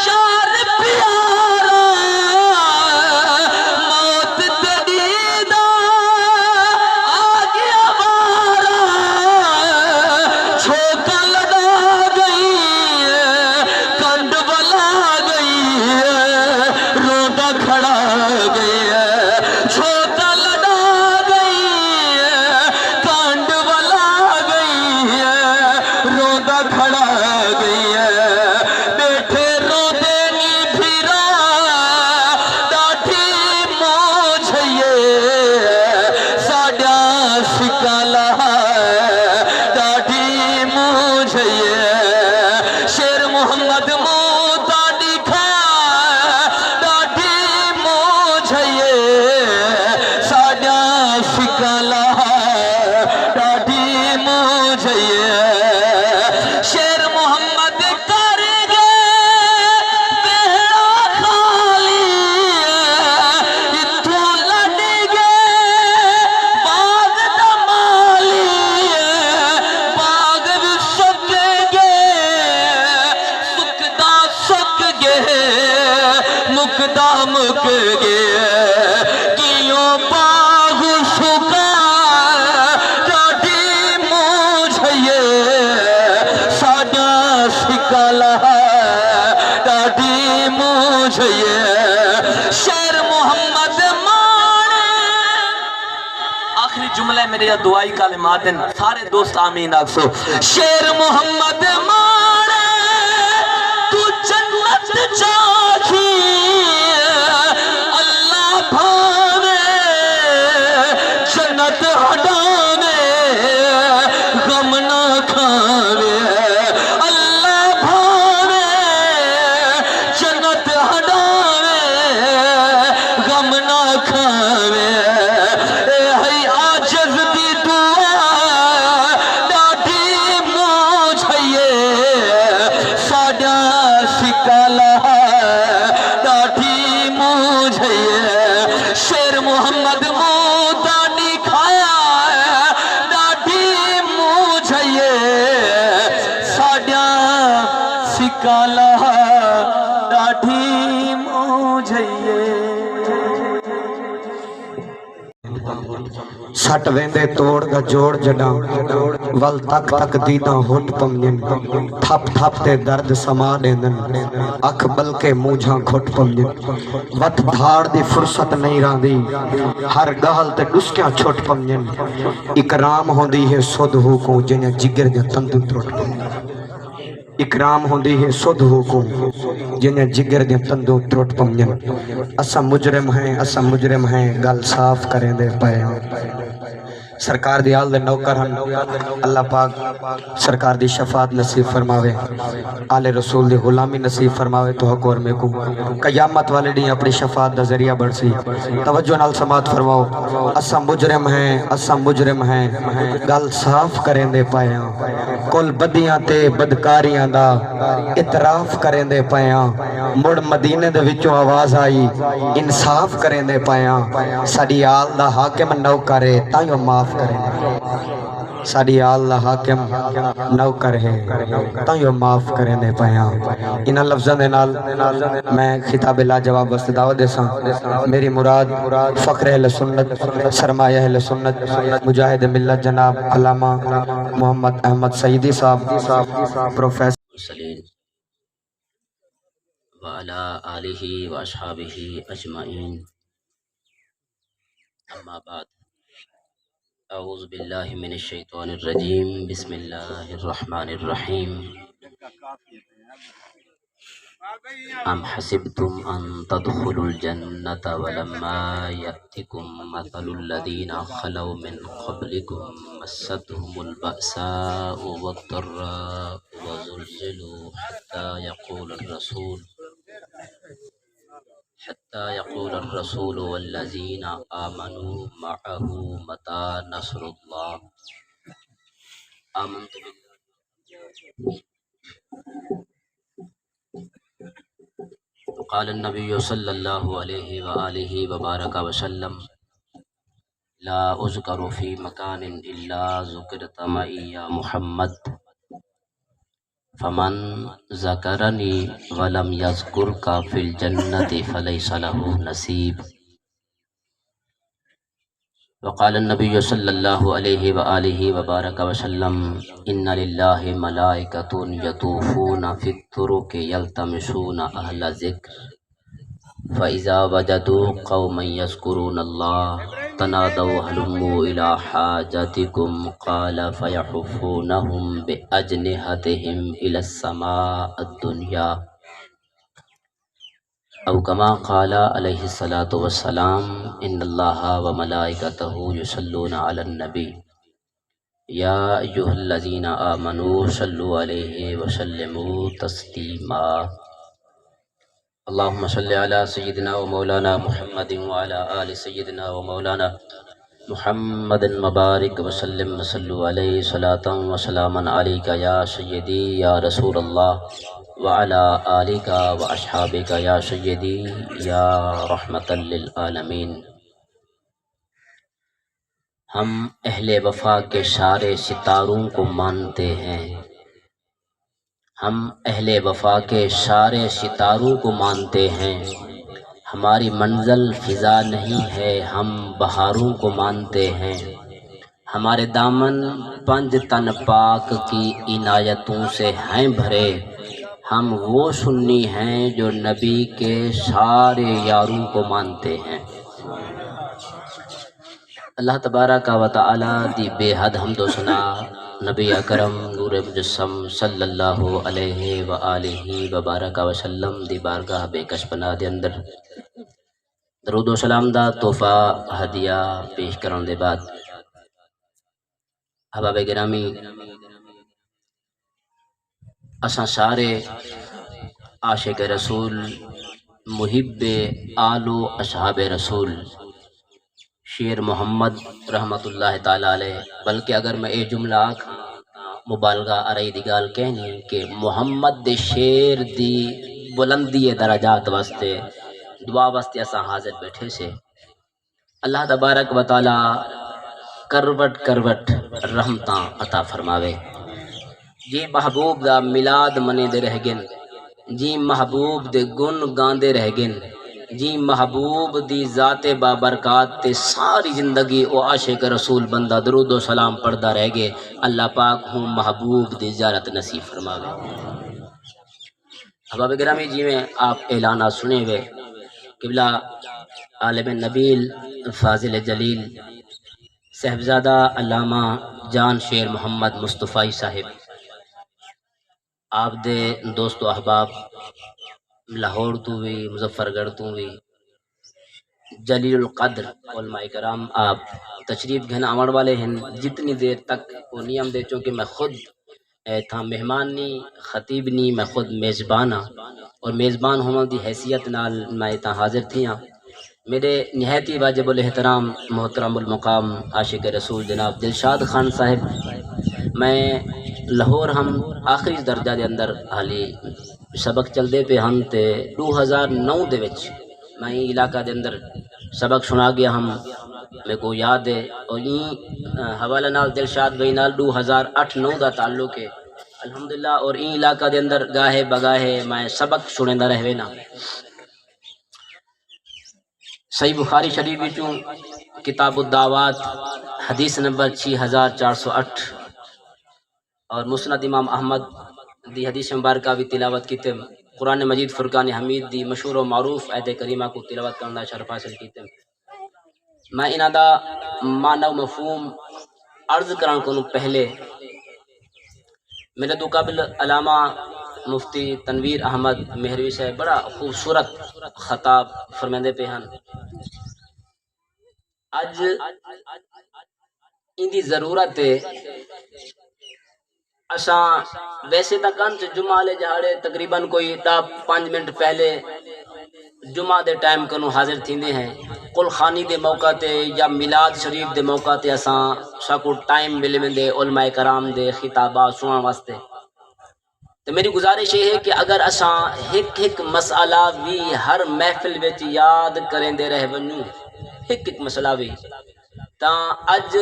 یار پیارا موت تیری دا آ گیا بارا چھوکا لڑا گئی کنڈ بلا گئی روٹا کھڑا گئی چھوکا لڑا کھڑا گئی ہے بیٹھے رو دینی پھرا ڈاٹھی موچھئے ساڈیا سکالا ڈاٹھی موچھئے شیر محمد موتا لکھا ڈاٹھی موچھئے ساڈیا سکالا ڈاٹھی موچھئے شیر محمد کر گئے بہڑا خالی اتھوں لڑ گئے باغ دا مالی باغ بھی سک گئے سکدا سک گئے مکدا مک گئے کیوں باغ سکا ڈاڈھی موچھئے سکالا ڈاڈھی موچھئے شیر محمد مانے آخری جملہ میرے یہ دعائی کلمات ہیں سارے دوست آمین آکسو شیر محمد مانے تو جنت چاہی اللہ بھاوے جنت ہٹاوے غم نہ کھاوے شیر محمد موتا لکھایا ڈاڈھی موچھئے ساڈیا سکالا ڈاڈھی موچھئے سٹ ویندے توڑ دا جوڑ جڑاں ول تک تک دیداں ہٹ پمجن تھپ تھپ تے درد سما دیندن اکھ بلکہ موجھاں گھٹ پمجن وت دھاڑ دی فرصت نہیں راندی ہر گہل تے ڈسکیاں چھٹ پمجن اکرام ہوندی ہے سود ہو کو جنیا جگر دے تندو ترٹ پمجن اکرام ہوندی ہے سود ہو کو جنیا جگر دے تندو ترٹ پمجن اسا مجرم ہیں گل صاف کریں دے پائے سرکار دی آل دے نوکر ہن اللہ پاک سرکار دی شفاعت نصیب فرماوے آل رسول دی غلامی نصیب فرماوے تو حق اور میں کو قیامت والے دی اپنی شفاعت دا ذریعہ بڑھسی توجہ نال سماعت فرماؤ اسا مجرم ہیں گل صاف کریں دے پائے کل بدیاں تے بدکاریاں دا اعتراف کریں دے پائے مڑ مدینے دے وچوں آواز آئی انصاف کریں دے پائے ساڈی آل دا حاکم نوکر ہے تائیوں معاف کریں ساڈی آل دا حاکم نوکر ہے تائیوں معاف کریں دے پائے انہاں لفظاں دے نال میں خطاب لا جواب واسطے دعوت دیساں میری مراد فخر اہل سنت سرمایہ اہل سنت مجاہد ملت جناب علامہ محمد احمد سعیدی صاحب پروفیسر وعلى آله وأصحابه أجمعين أما بعد أعوذ بالله من الشيطان الرجيم بسم الله الرحمن الرحيم أم حسبتم أن تدخلوا الجنة ولما يأتكم مثل الذين خلوا من قبلكم مستهم البأساء والضراء وزلزلوا حتى يقول الرسول والذين آمنوا معه متى نصر الله آمنت بالله قال النبي صلى الله عليه وآله وبارك وسلم لا أذكر في مكان إلا ذكرت معي يا محمد فمن ذكرني ولم يذكرك في الجنة فليس له نصيب وقال النبي صلى الله عليه وآله وبارك وسلم إن لله ملائكة يطوفون في الطرق يلتمسون أهل ذكر فإذا وجدوا قوما يذكرون الله تنادوا هلموا إلى حاجتكم قال فيحفونهم بأجنحتهم إلى السماء الدنيا أو كما قال عليه الصلاة والسلام إن الله وملائكته يصلون على النبي يا أيها الذين آمنوا صلوا عليه وسلموا تسليما اللهم صل على سيدنا ومولانا محمد وعلى آل سيدنا ومولانا محمد مبارك وسلم وصلوا عليه صلاة وسلاما عليك يا سيدي يا رسول الله وعلى آلك وأصحابك يا سيدي يا رحمة للعالمين ہم اہل وفا کے سارے ستاروں کو مانتے ہیں ہم اہل وفا کے سارے ستاروں کو مانتے ہیں ہماری منزل فضا نہیں ہے ہم بہاروں کو مانتے ہیں ہمارے دامن پنج تن پاک کی عنایتوں سے ہیں بھرے ہم وہ سنی ہیں جو نبی کے سارے یاروں کو مانتے ہیں اللہ تبارک و تعالی دی بے حد حمد و ثنا نبی اکرم نور مجسم صلی اللہ علیہ وآلہ وبارک وسلم دی بارگاہ بے کش پناہ دے اندر درود و سلام دا تحفہ ہدیہ پیش کرن دے بعد احباب گرامی اساں سارے عاشق رسول محب آل و اصحاب رسول شیر محمد رحمت اللہ تعالی علیہ بلکہ اگر میں اے جملہ آکھاں مبالغہ ارئی دی گال کہنی کہ محمد دے شیر دی بلندی درجات واسطے دعا واسطے اساں حاضر بیٹھے سے اللہ تبارک و تعالی کروٹ کروٹ رحمتاں عطا فرماوے جی محبوب دا میلاد منے دے رہ گن جی محبوب دے گن گاندے رہ گن جی محبوب دی ذات بابرکات تے ساری زندگی او عاشق رسول بندہ درود و سلام پڑھدا رہ گئے. اللہ پاک ہوں محبوب دی زیارت نصیب فرماوے. احباب گرامی جی میں آپ اعلانات سنے ہوئے قبلہ عالم نبیل فاضل جلیل صاحبزادہ علامہ جان شیر محمد مصطفی صاحب آپ دے دوست و احباب لاہور تو بھی مظفر گڑھ تو بھی جلیل القدر علماء کرام آپ تشریف گھن آمڑ والے ہیں. جتنی دیر تک وہ نیم دے چونکہ میں خود تھا مہمان نہیں خطیب نہیں میں خود میزبان ہاں اور میزبان ہونے دی حیثیت نال میں تا حاضر تھی ہاں. میرے نہایتی واجب الاحترام محترم المقام عاشق رسول جناب دلشاد خان صاحب میں لاہور ہم آخری درجہ دے اندر حالی سبق چل دے پہ ہم تے 2009 دے وچ میں علاقہ دے اندر سبق سنا گیا ہم میرے کو یاد ہے اور این حوالہ نال دلشاد بھائی نال 2008-9 دا تعلق ہے الحمدللہ. اور این علاقہ دے اندر گاہے بگاہے میں سبق سنیندہ رہوے نا. صحیح بخاری شریف وچوں کتاب الدعوات حدیث نمبر 6408 اور مسند امام احمد دی حدیث مبارکہ بھی تلاوت کیتے. قرآن مجید فرقان حمید دی مشہور و معروف آیت کریمہ کو تلاوت کرنا شرف حاصل کیتے. میں انہاں دا معنی و مفہوم عرض کران کو پہلے میرے دو قابل علامہ مفتی تنویر احمد مہروی سے بڑا خوبصورت خطاب فرمیندے پہ ہن. اج ان دی ضرورت ہے اساں ویسے تا کانچ جمعہ لے جہاڑے تقریباً کوئی 5 منٹ پہلے جمعہ دے ٹائم کنو حاضر تھیندے ہیں. قل خانی دے موقع تے یا میلاد شریف دے موقع تے اساں ساکو ٹائم ملے ویندے علماء کرام دے خطابات سنن واسطے. تو میری گزارش یہ ہے کہ اگر اساں ایک مسئلہ بھی ہر محفل وچ یاد کریں دے رہ ونوں ایک مسئلہ بھی تا اج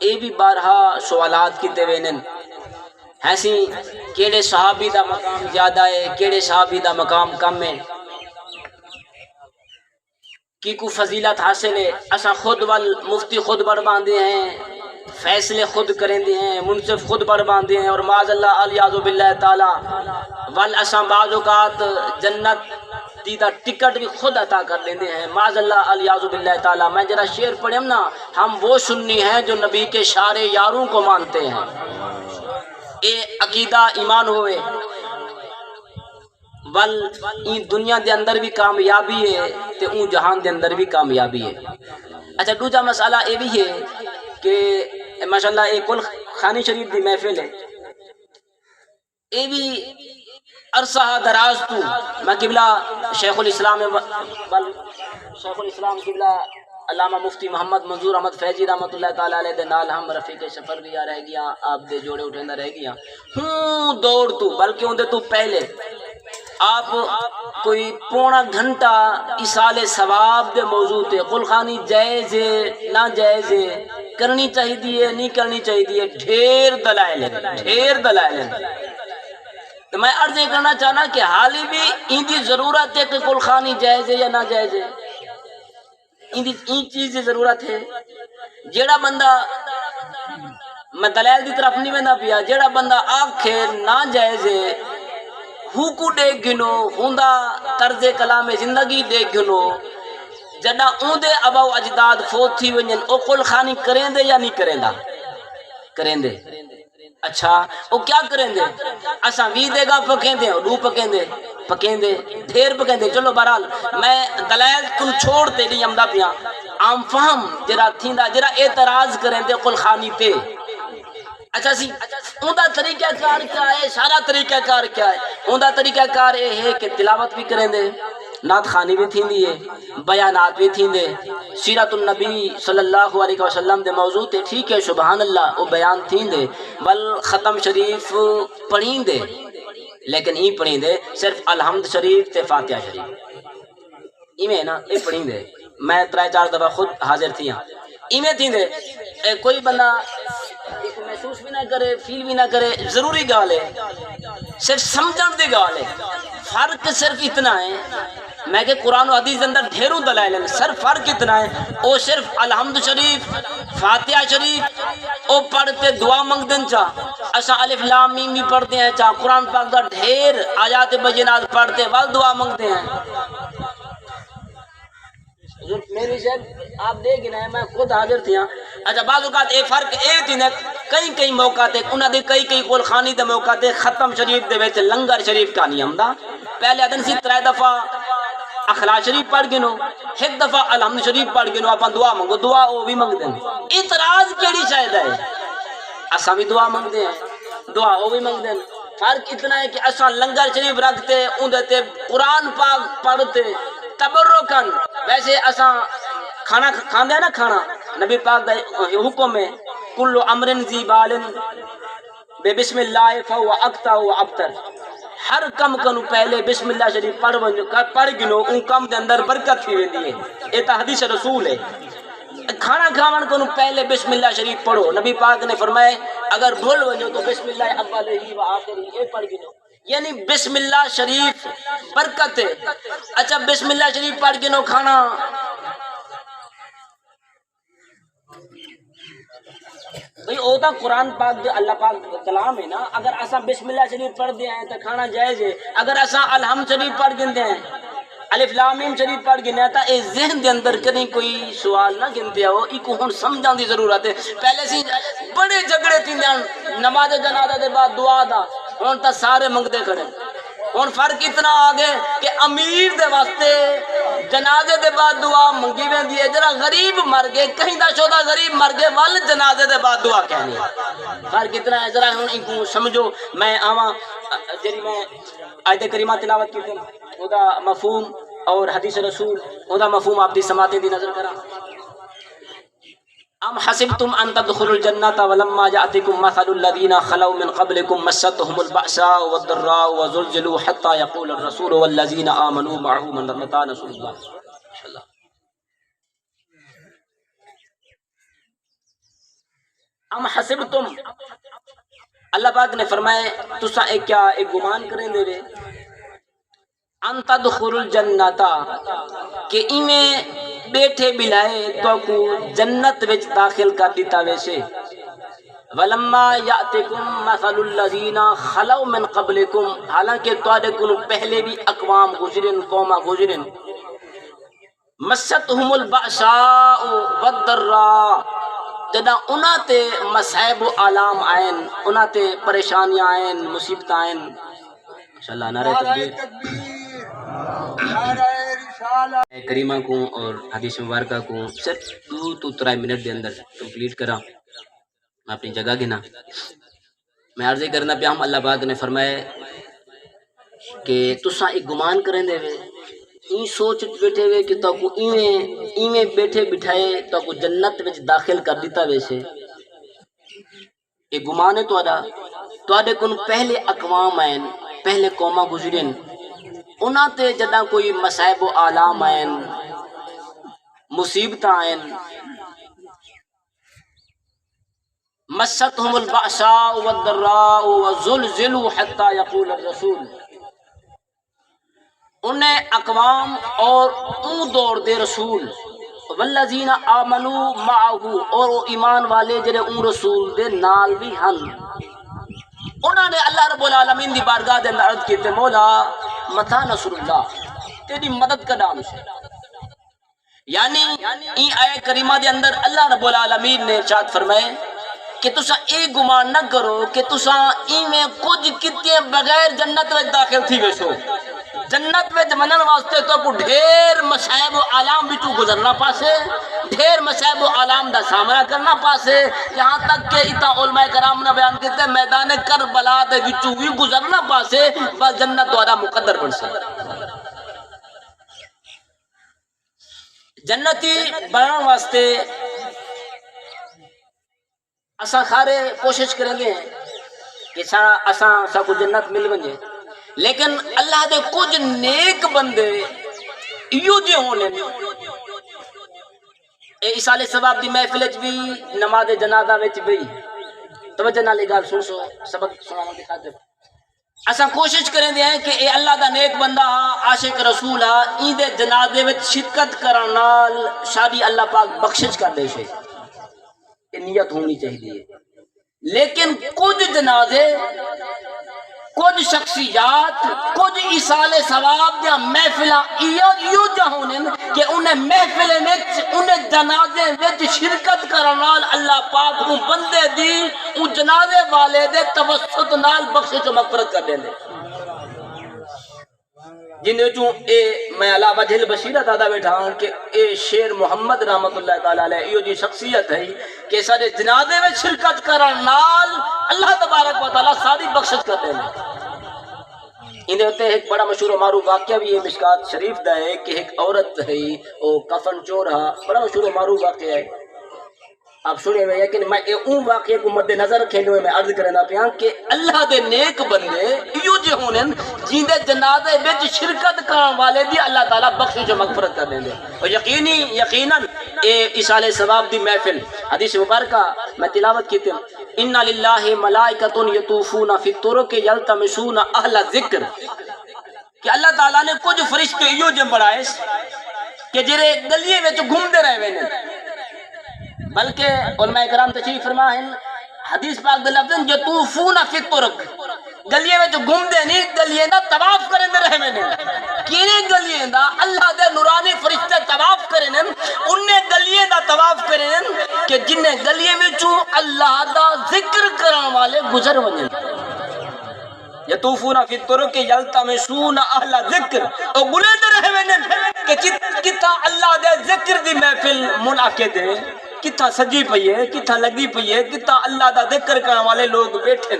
اے بھی بارہا سوالات کیتے وینن ایسی کیڑے صحابی دا مقام زیادہ ہے کیڑے صحابی دا مقام کم ہے کی کو فضیلت حاصل ہے. اساں خود مفتی خود بڑھ باندھے ہیں فیصلے خود کریں دے ہیں منصف خود بڑھ باندھے ہیں اور معاذ اللہ الیاذ باللہ تعالی ول اساں بعض اوقات جنت دیدہ ٹکٹ بھی خود عطا کر لیندے ہیں معاذ اللہ الیاذ باللہ تعالی. میں جرا شعر پڑھیں نا ہم وہ سنی ہیں جو نبی کے شارے یاروں کو مانتے ہیں. اے عقیدہ ایمان ہوئے ول این دنیا دے اندر بھی کامیابی ہے تے اون جہان دے اندر بھی کامیابی ہے. اچھا دوجا مسئلہ اے بھی ہے کہ ماشاءاللہ ایک کل خانی شریف دی محفل ہے اے بھی عرصہ دراز تو میں قبلہ شیخ الاسلام قبلہ علامہ مفتی محمد منظور احمد فیضی رحمۃ اللہ تعالی علیہ دے نال ہم رفیق سفر بھی رہ گیا آپ دے جوڑے اٹھیندہ رہ گیا ہوں دوڑ تو بلکہ اندے تو پہلے آپ کوئی 1.25 گھنٹہ ایصال ثواب دے موضوع تے قل خانی جائز ہے نہ جائز ہے کرنی چاہیے نہیں کرنی چاہیے ڈھیر دلائل ہیں. تو میں عرض یہ کرنا چاہنا کہ حالی بھی ان دی ضرورت ہے کہ قل خانی جائز ہے یا نہ جائز ہے. ان چیز کی ضرورت ہے. جیڑا بندہ میں دلائل دی طرف نہیں میں پیا جیڑا بندہ آنکھے نہ جائز ہے ہوکو دیکھ گنو ہوندا طرز کلام زندگی دیکھ گنو جڈا اون دے ابا و اجداد فوت تھی ونجن او قل خانی کریں دے یا نہیں کریں دے. اچھا وہ کیا کریں دے اساں 20 دے گا پکیں دے اور 2 پکیں دے ڈھیر پکیں دے. چلو بہرحال میں دلائل کن چھوڑ تے نہیں امدا پیا عام فہم جرا تھیندا جرا اعتراض کریں دے قل خانی تے. اچھا سی اوندا طریقہ کار کیا ہے سارا طریقہ کار کیا ہے اوندا طریقہ کار یہ ہے کہ تلاوت بھی کریں دے نعت خانی بھی تھیندی ہے بیانات بھی تھیندے سیرت النبی صلی اللہ علیہ وسلم دے موضوع تے ٹھیک ہے سبحان اللہ وہ بیان تھیندے بل ختم شریف پڑھیں دے لیکن ہی پڑھیں دے صرف الحمد شریف تے فاتحہ شریف ایویں نا یہ پڑھیں دے. میں 3-4 دفعہ خود حاضر تھی ہاں ایویں تھیندے کوئی بندہ ایک محسوس بھی نہ کرے فیل بھی نہ کرے ضروری گال ہے صرف سمجھن دی گال ہے فرق صرف اتنا ہے میں کہ قرآن و حدیث اندر ڈھیروں دلائل ہیں سر فرق اتنا ہے او صرف الحمد شریف فاتحہ شریف او پڑھتے دعا منگ دن چاہ اسا الف لام میم بھی پڑھتے ہیں چاہ قرآن پاک دا ڈھیر آیات بینات پڑھتے وال دعا منگتے ہیں میری شاید آپ دے گی نا میں خود حاضر تھی اچھا بعض اوقات ایک فرق اے تھی نا کئی موقع تے انہاں دے کئی قول خانی دے موقع تے ختم شریف دے وچ لنگر شریف کا نیم دا پہلے دن سی 3 دفعہ اخلاص شریف پڑھ گنو ایک دفعہ الحمد شریف پڑھ گنو اپن دعا منگو دعا او بھی منگ دیں اعتراض کیڑی شاید ہے اساں بھی دعا منگ دیں دعا او بھی منگ دیں فرق اتنا ہے کہ اساں لنگر شریف رکھتے اندے تے قرآن پاک پڑھتے تبرکن ویسے اساں کھانا کھاندے ہیں نا کھانا نبی پاک دا حکم ہے کل امر ذی بال بے بسم اللہ فهو اقطع و ابتر ہر کم کنو پہلے بسم اللہ شریف پڑھ گنو ان کم دے اندر برکت تھی ویندی ہے یہ تا حدیث رسول ہے کھانا کھاون کنو پہلے بسم اللہ شریف پڑھو نبی پاک نے فرمائے اگر بھول ونجو تو بسم اللہ اولہ و آخر اے پڑھ گنو یعنی بسم اللہ شریف برکت ہے اچھا بسم اللہ شریف پڑھ گنو کھانا بھئی او تا قرآن پاک جو اللہ پاک کلام ہے نا اگر اساں بسم اللہ شریف پڑھ دے ہیں تو کھانا جائز ہے اگر اساں الحمد شریف پڑھ گندے ہیں الف لام میم شریف پڑھ گندے ہیں تا اے ذہن دے اندر کہیں کوئی سوال نہ گندے ہو ایک ہن سمجھان دی ضرورت ہے پہلے سی بڑے جھگڑے تھیندے نماز جنازہ دے بعد دعا دا ہن تا سارے منگدے کھڑے ہن فرق اتنا آگے کہ امیر دے واسطے جنازے دے بعد دعا منگی ویندی ہے جرا غریب مر گئے کہیں دا شودا غریب مر گئے ول جنازے دے بعد دعا کہنی ہے فرق اتنا ہے ذرا ہن ان سمجھو میں آواں جڑی میں آیت کریمہ تلاوت کی او دا مفہوم اور حدیث رسول او دا مفہوم آپ دی سماعتیں دی نظر کرا ام حسبتم ان تدخلوا الجنة ولما جاءتكم مثل الذين خلوا من قبلكم مستهم البأساء والضراء وزلزلوا حتى يقول الرسول والذين آمنوا معه متى نصر الله ان شاء الله ام حسبتم اللہ پاک نے فرمائے تسا ایک کیا ایک گمان کریں دے رے ان تدخلوا الجنة کہ ایویں بیٹھے بلائے تو کو جنت وچ داخل کر دیتا ویسے ولما یاتکم مثل الذین خلو من قبلکم حالانکہ تواڈے کول پہلے بھی اقوام گزرن قوما گزرن مستهم البأساء والضراء جدا انہاں تے مصائب و آلام آئین انہاں تے پریشانیاں آئین مصیبت آئین انشاءاللہ نعرہ تکبیر کریمہ کو اور حدیث مبارکہ کو صرف 2 to 3 minute they another complete کرا میں اپنی جگہ گنا میں عرض کرنا پیا ہم اللہ پاک نے فرمایا کہ تساں ایک گمان کریں دے وے این سوچ بیٹھے وے کہ تو کو ایویں بیٹھے بٹھائے تو کو جنت وچ داخل کر دیتا ویسے ایک گمان ہے تواڈے کون پہلے اقوام آئین پہلے قوما گزرین انہاں تے جداں کوئی مصائب و آلام آئین مصیبت آئین مستهم البأساء والضراء وزلزلوا حتى يقول الرسول انہیں اقوام اور اون دور دے رسول والذین آمنوا معه اور ایمان والے جڑے اون رسول دے نال بھی ہن انہوں نے اللہ رب العالمین دی بارگاہ دے اندر عرض کیتے مولا متا نصر اللہ تیری مدد کا نام سے یعنی این آیت کریمہ دے اندر اللہ رب العالمین نے ارشاد فرمائے کہ تسا ایک گمان نہ کرو کہ تسا ایویں کچھ کتے بغیر جنت وچ داخل تھی ویسو جنت وچ منن واسطے تو کو ڈھیر مصائب و آلام وچوں گزرنا پاسے ڈھیر مصائب و آلام دا سامنا کرنا پاسے یہاں تک کہ اتا علماء کرام نے بیان کیتے میدان کربلا دے وچوں بھی گزرنا پاسے بس جنت والا مقدر بن سکتا جنتی بنان واسطے اساں خارے کوشش کریں گے کہ اساں سا کو جنت مل ونجے لیکن اللہ دے کچھ نیک بندے یوں جے ہونے اے اسال ثواب دی محفل وچ بھی نماز جنازہ وچ بھی توجہ نال گل سن سو سبق سناواں دی خاطر اساں کوشش کریں دے ہیں کہ اے اللہ دا نیک بندہ عاشق رسول این دے جنازے وچ شرکت کرن نال شادی اللہ پاک بخشش کر دے شے یہ نیت ہونی چاہیے لیکن کچھ جنازے کچھ شخصیات کچھ ایصال ثواب دیا محفلاں ایو جہونن کہ انہیں محفل وچ انہیں جنازے وچ شرکت کرن نال اللہ پاک کو بندے دی ان جنازے والے دے توسط نال بخشش و مغفرت کر دیندے جن چوں اے میں علا وجہ البشیرت ادا بیٹھا ہوں کہ اے شیر محمد رحمت اللہ تعالی علیہ ایو جی شخصیت ہے کہ سارے جنازے میں شرکت کرن نال اللہ تبارک و تعالی ساری بخشش کر دیندے ان ہوتے ایک بڑا مشہور و معروف واقعہ بھی ہے مشکات شریف دا ہے کہ ایک عورت ہے وہ کفن چور ہے بڑا مشہور و معروف واقعہ ہے آپ سنیں میں لیکن میں اون واقعے کو مد نظر رکھنے میں عرض کرنا پیا کہ اللہ دے نیک بندے ایو جے ہونن جیندے جنازے وچ شرکت کرن والے دی اللہ تعالی بخشش و مغفرت کر دیندے اور یقیناً اے ایصال ثواب دی محفل حدیث مبارکہ میں تلاوت کیتے ان للہ ملائکۃ یطوفون فی الطرق یلتمسون اہل ذکر کہ اللہ تعالی نے کچھ فرشتے ایو جے بنائے کہ جڑے گلیے وچ گھومدے رہے نے بلکہ علماء کرام تشریف فرما ہیں حدیث پاک دے لفظ یطوفون فی الطرق گلیے وچ گھومدے نہیں گلیے دا طواف کرندے رہے نے کینے گلیے دا اللہ دے نورانی فرشتے طواف کرن اننے گلیے دا طواف کرن کہ جن گلیے وچوں اللہ دا ذکر کرن والے گزر ونجن یطوفون فی الطرق یلتمسون اہل ذکر او گلے دے رہے نے کہ کتا اللہ دے ذکر دی محفل منعقد ہے کتا سجی پئی ہے کتا لگی پئی ہے کتا اللہ دا ذکر کرنے والے لوگ بیٹھے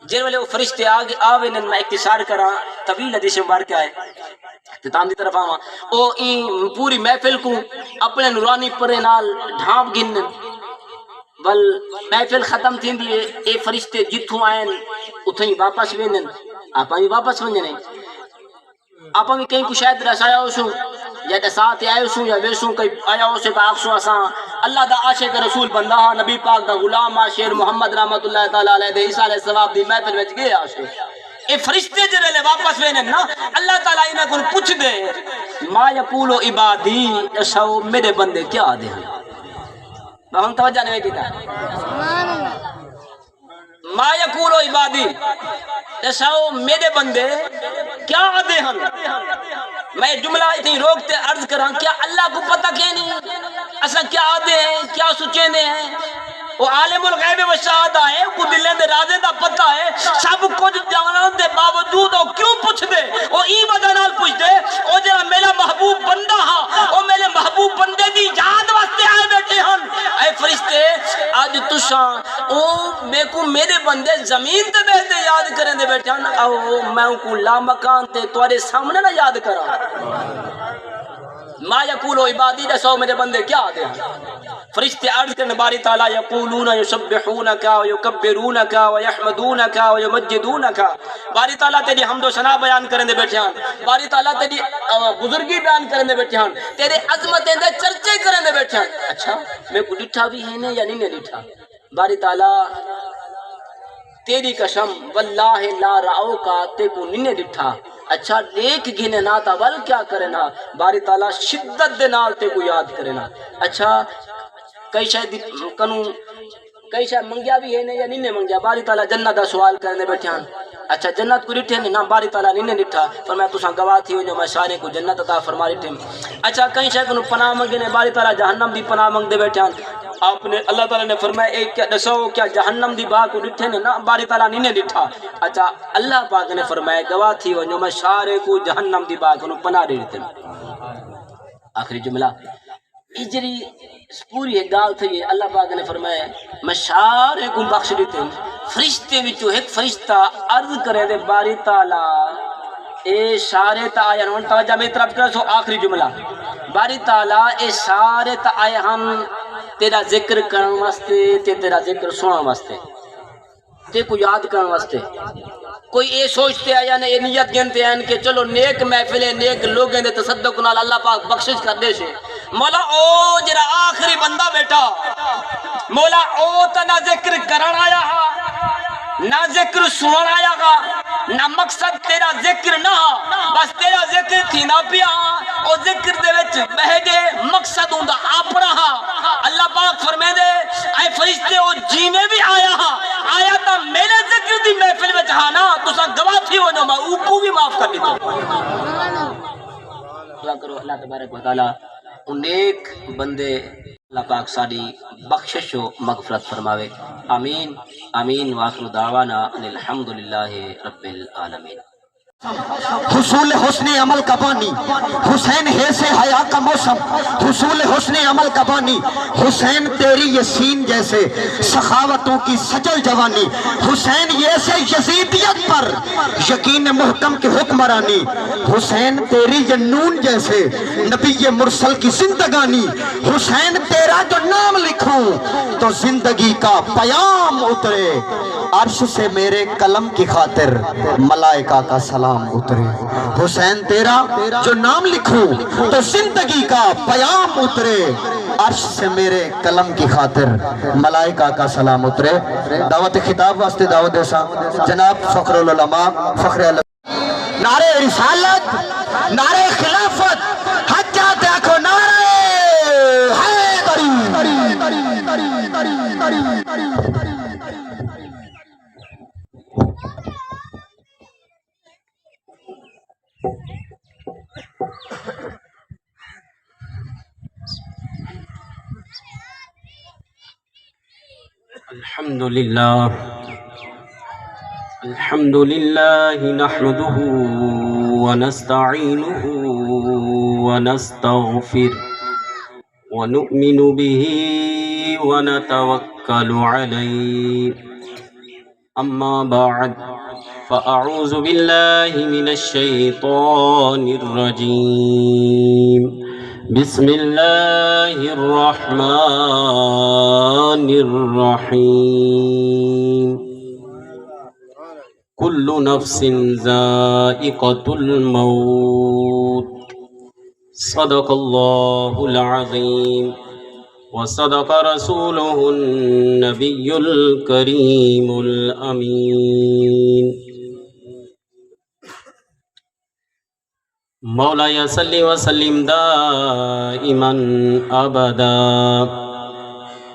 جن والے وہ فرشتے آگے آوے نے میں اختصار کراں طویل حدیث مبارکہ ہے اختتام دی طرف آواں او این پوری محفل کو اپنے نورانی پرے نال ڈھانپ گن بل محفل ختم تھیندی ہے اے فرشتے جتھوں آئیں اتھوں ہی واپس وینن آپاں بھی واپس ونجنے آپاں بھی کہیں کو شاید رسایا ہو سو یا تے ساتھ آئے سو یا ویسو کئی آیا ہو سے پاک سو اساں اللہ دا عاشق رسول بندہ نبی پاک دا غلام شیر محمد رحمت اللہ تعالی علیہ دے ایصال ثواب دی محفل وچ گئے عاشق اے فرشتے جڑے واپس وینے نا اللہ تعالی انہاں کو پوچھ دے ما یقول عبادی اسو میرے بندے کیا دے ہم توجہ نہیں کیتا سبحان اللہ ما یقول عبادی اسو میرے بندے کیا دے ہن میں جملہ اتنی روکتے عرض کراں کیا اللہ کو پتہ کہ نہیں اسا کیا آدھے ہیں کیا سوچیں دے ہیں وہ عالم الغیب و شہادہ ہے کو دلیں دے رازے دا پتہ ہے سب کچھ جانن دے باوجود وہ کیوں پوچھ دے وہ ای وجہ نال پوچھ دے او جڑا میرا محبوب بندہ ہا او میرے محبوب بندے دی یاد واسطے آئے بیٹھے ہن اے فرشتے آج تساں او میں کو میرے بندے زمین تے بیٹھے یاد کریں دے بیٹھے ہن او میں کو لا مکان تے تواڈے سامنے نہ یاد کراں ما یقول عبادی دسو میرے بندے کیا دے فرشتے عرض کرنے باری تعالیٰ یقولون یسبحونک ویکبرونک ویحمدونک ویمجدونک باری تعالیٰ تیری حمد و ثنا بیان کرنے دے بیٹھے ہیں باری تعالیٰ تیری بزرگی بیان کرنے دے بیٹھے ہیں تیرے عظمتیں دے چرچے کرنے دے بیٹھے ہیں اچھا میں کو ڈٹھا بھی ہے یا نہیں ڈٹھا باری تعالیٰ تیری قسم واللہ لا رعو کا تے کو نہیں ڈٹھا اچھا دیکھ گھنے نا تا ول کیا کرنا باری تعالیٰ شدت دے نال تے کو یاد کرنا اچھا کئی شاید کنو کئی شاید منگیا بھی ہے یا نہیں منگیا باری تعالیٰ جنت دا سوال کرنے بیٹھے ہیں اچھا جنت کو ڈٹھے نا باری تعالیٰ نہیں ڈٹھا فرمایا تساں گواہ تھی ہو جو میں سارے کو جنت عطا فرما ڈٹھے اچھا کئی شاید کنو پناہ منگے نے باری تعالیٰ جہنم دی پناہ منگ دے بیٹھے ہیں آپ نے اللہ تعالیٰ نے فرمایا ایک کیا دسو کیا جہنم دی باغ کو ڈٹھے نا باری تعالیٰ نہیں ڈٹھا اچھا اللہ پاک نے فرمایا گواہ تھی ہو جو میں سارے کو جہنم دی باغ کو پناہ دے دیتے آخری جملہ اجری پوری ایک گال تھی اللہ پاک نے فرمایا میں سارے کو بخش دیتے فرشتے وچوں ایک فرشتہ عرض کرے دے باری تعالیٰ اے سارے تا آیا ہن توجہ میری طرف کرو سو آخری جملہ باری تعالیٰ اے سارے تا آئے ہم تیرا ذکر کرن واسطے تے تیرا ذکر سنن واسطے تے کو یاد کرن واسطے کوئی اے سوچتے ہیں یا یہ نیت گنتے ہیں کہ چلو نیک محفل نیک لوگیں دے تصدق نال اللہ پاک بخشش کر دے سے مولا او جرا آخری بندہ بیٹا مولا او تا نہ ذکر کرن آیا ہا نہ ذکر سنن آیا ہا نہ مقصد تیرا ذکر نہ بس تیرا ذکر تھی نہ پیا او ذکر دے وچ بہ گئے مقصد ہوندا اپنا ہا اللہ پاک فرمے دے اے فرشتے او جیویں بھی آیا تا میرے ذکر دی محفل وچ ہا نا تساں گواہ تھی ونو میں او کو بھی معاف کر دیتا دعا کرو اللہ تبارک و تعالی ان نیک بندے اللہ پاک ساری بخشش و مغفرت فرماوے آمین آمین وآخر دعوانا ان الحمدللہ رب العالمین حصول حسن عمل کا بانی حسین ہے سے حیا کا موسم حصول حسن عمل کا بانی حسین تیری یہ سین جیسے سخاوتوں کی سجل جوانی حسین یہ سے یزیدیت پر یقین محکم کے حکمرانی حسین تیری یہ نون جیسے نبی مرسل کی زندگانی حسین تیرا جو نام لکھوں تو زندگی کا پیام اترے عرش سے میرے قلم کی خاطر ملائکہ کا سلام اترے حسین تیرا جو نام لکھوں تو زندگی کا پیام اترے عرش سے میرے قلم کی خاطر ملائکہ کا سلام اترے دعوت خطاب واسطے دعوت ایسا جناب فخر العلماء فخر نعرہ رسالت نعرہ خلافت حجات آنکھو نعرہ حیدری الحمد لله نحمده ونستعينه ونستغفر ونؤمن به ونتوكل عليه أما بعد فأعوذ بالله من الشيطان الرجيم بسم الله الرحمن الرحيم كل نفس ذائقة الموت صدق الله العظيم وصدق رسوله النبي الكريم الأمين مولاي صل وسلم دائما أبدا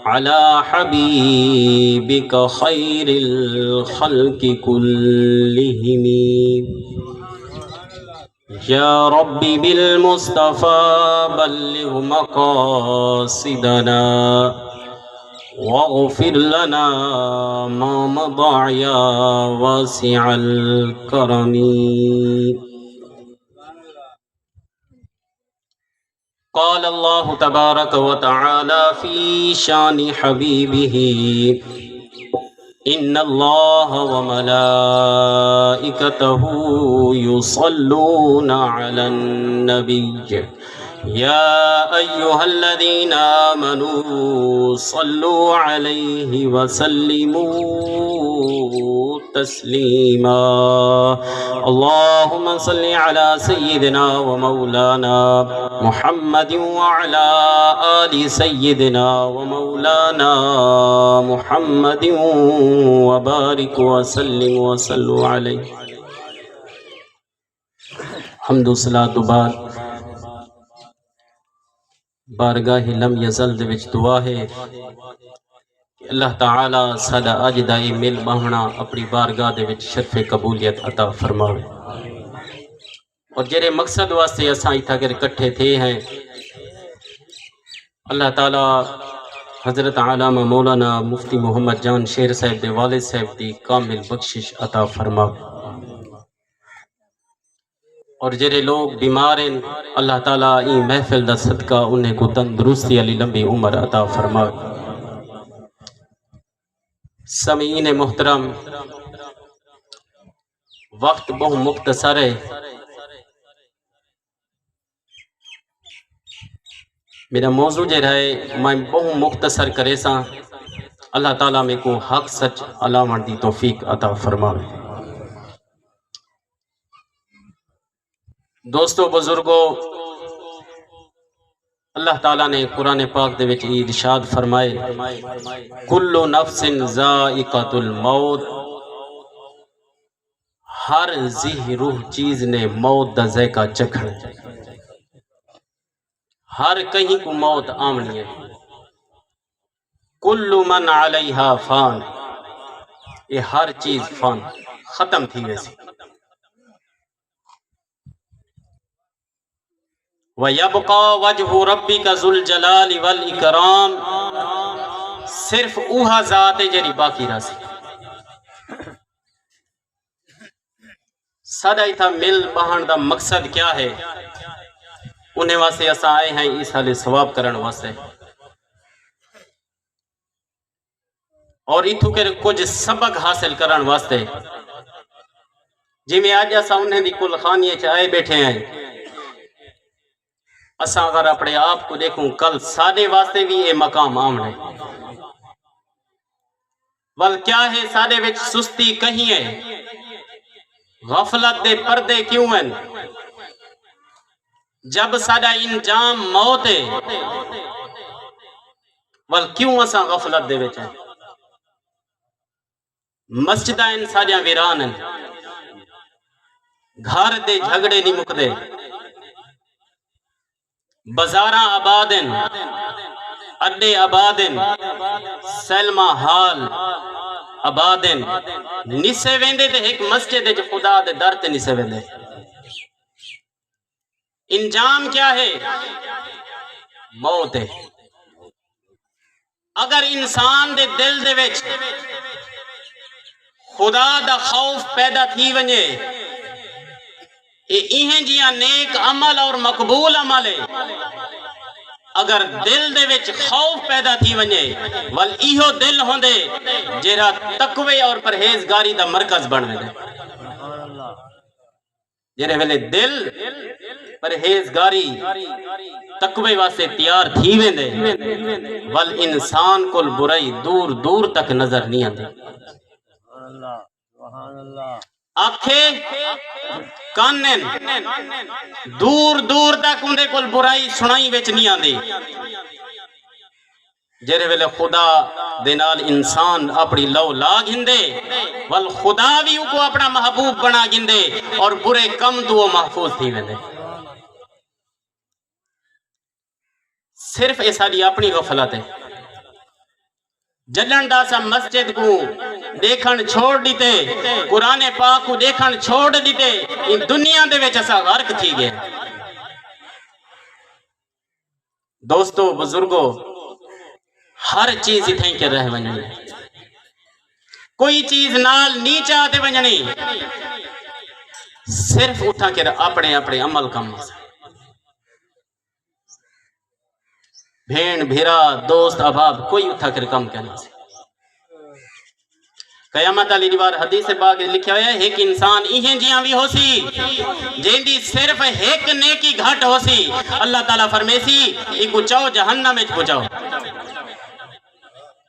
على حبيبك خير الخلق كلهم يا ربي بالمصطفى بلغ مقاصدنا واغفر لنا ما مضى يا واسع الكرم قال الله تبارك وتعالى في شان حبيبه إن الله وملائكته يصلون على النبي يا أيها الذين آمنوا صلوا عليه وسلموا تسليما اللهم صل على سيدنا ومولانا محمد وعلى آل سيدنا ومولانا محمد وبارك وسلم وصلوا عليه حمد و صلاۃ و بعد بارگاہ لم یزل دے وچ دعا ہے کہ اللہ تعالی ساڈا اج دا اے مل بہنا اپنی بارگاہ دے وچ شرف قبولیت عطا فرماوے اور جڑے مقصد واسطے اساں اتھا کر اکٹھے تھے ہیں اللہ تعالی حضرت علامہ مولانا مفتی محمد جان شیر صاحب دے والد صاحب دی کامل بخشش عطا فرماوے اور جڑے لوگ بیمار ہیں اللہ تعالیٰ این محفل دا صدقہ انہیں کو تندرستی علی لمبی عمر عطا فرمائے سامعین محترم وقت بہت مختصر ہے میرا موضوع جو رہے میں بہت مختصر کرے سا اللہ تعالیٰ میں کو حق سچ علامت دی توفیق عطا فرمائے دوستو بزرگوں اللہ تعالیٰ نے قرآن پاک دے وچ ارشاد فرمائے کل نفس ذائقۃ الموت، ہر ذی روح چیز نے موت دا ذائقہ چکھنا ہے، ہر کہیں کو موت آمنی ہے، کل من علیہا فان، یہ ہر چیز فان ختم تھی ویسی، وَيَبْقَى وَجْهُ رَبِّكَ ذُو الْجَلَالِ وَالْإِكْرَامِ، صرف اوہا ذات ہے جڑی باقی راسی۔ سادہ ہی تھا مل بہن دا مقصد کیا ہے، انہیں واسطے اساں آئے ہیں اس حال ثواب کرن واسطے، اور اتھو کے کچھ سبق حاصل کرن واسطے، جی میں آج اساں انہیں دی کل خانیے چاہے بیٹھے ہیں، اساں اگر اپنے آپ کو دیکھوں کل سادے واسطے بھی یہ مقام آمنے، ول کیا ہے سادے وچ سستی کہیں ہے، غفلت دے پردے کیوں ہیں، جب سادہ انجام موت ہے، ول کیوں اساں غفلت دے وچ ہیں، مسجدہ ان ساڑیاں ویران ہیں، گھر دے جھگڑے نہیں مکدے، بازاراں آبادن، اڈے آبادن، سلمہ حال آبادن، نسے ویندے تے ایک مسجد ہے جو خدا دے در تے نسے ویندے، انجام کیا ہے، موت ہے۔ اگر انسان دے دل دے وچ خدا دا خوف پیدا تھی ونجے، ایہیں جیاں نیک عمل اور مقبول عمل ہے، اگر دل دے وچ خوف پیدا تھی ونجے، ول ایہو دل ہوندے جیرا تقوی اور پرہیزگاری دا مرکز بن ویندے، جیرے ویلے دل پرہیزگاری تقوی واسطے تیار تھی ویندے، ول انسان کول برائی دور دور تک نظر نہیں آندی، آنکھیں کانن دور دور تک اندے کول برائی سنائی وچ نہیں آندی، جیرے ویلے خدا دے نال انسان اپنی لو لا گھندے، ول خدا بھی ان کو اپنا محبوب بنا گھندے، اور برے کم تو وہ محفوظ تھی ویندے۔ صرف ایسا دی اپنی غفلت ہے، جلن دا سا مسجد کو دیکھن چھوڑ دیتے، قرآن پاک کو دیکھن چھوڑ دیتے، ان دنیا دے وچ اسا غرق تھی گئے۔ دوستو بزرگو، ہر چیز اتھیں کے رہ ونجنی، کوئی چیز نال نہیں چاہتے ونجنی، صرف اتھا کے اپنے اپنے عمل کم سے، بھین بھیرا دوست احباب کوئی اتھا کر کم کہنا سے۔ قیامت علی دیوار حدیث پاک لکھا ہے، ایک انسان ایہیں جیاں بھی ہو سی جن دی صرف ایک نیکی گھٹ ہو سی، اللہ تعالیٰ فرمیسی ایک چاو جہنم میں پہنچاؤ،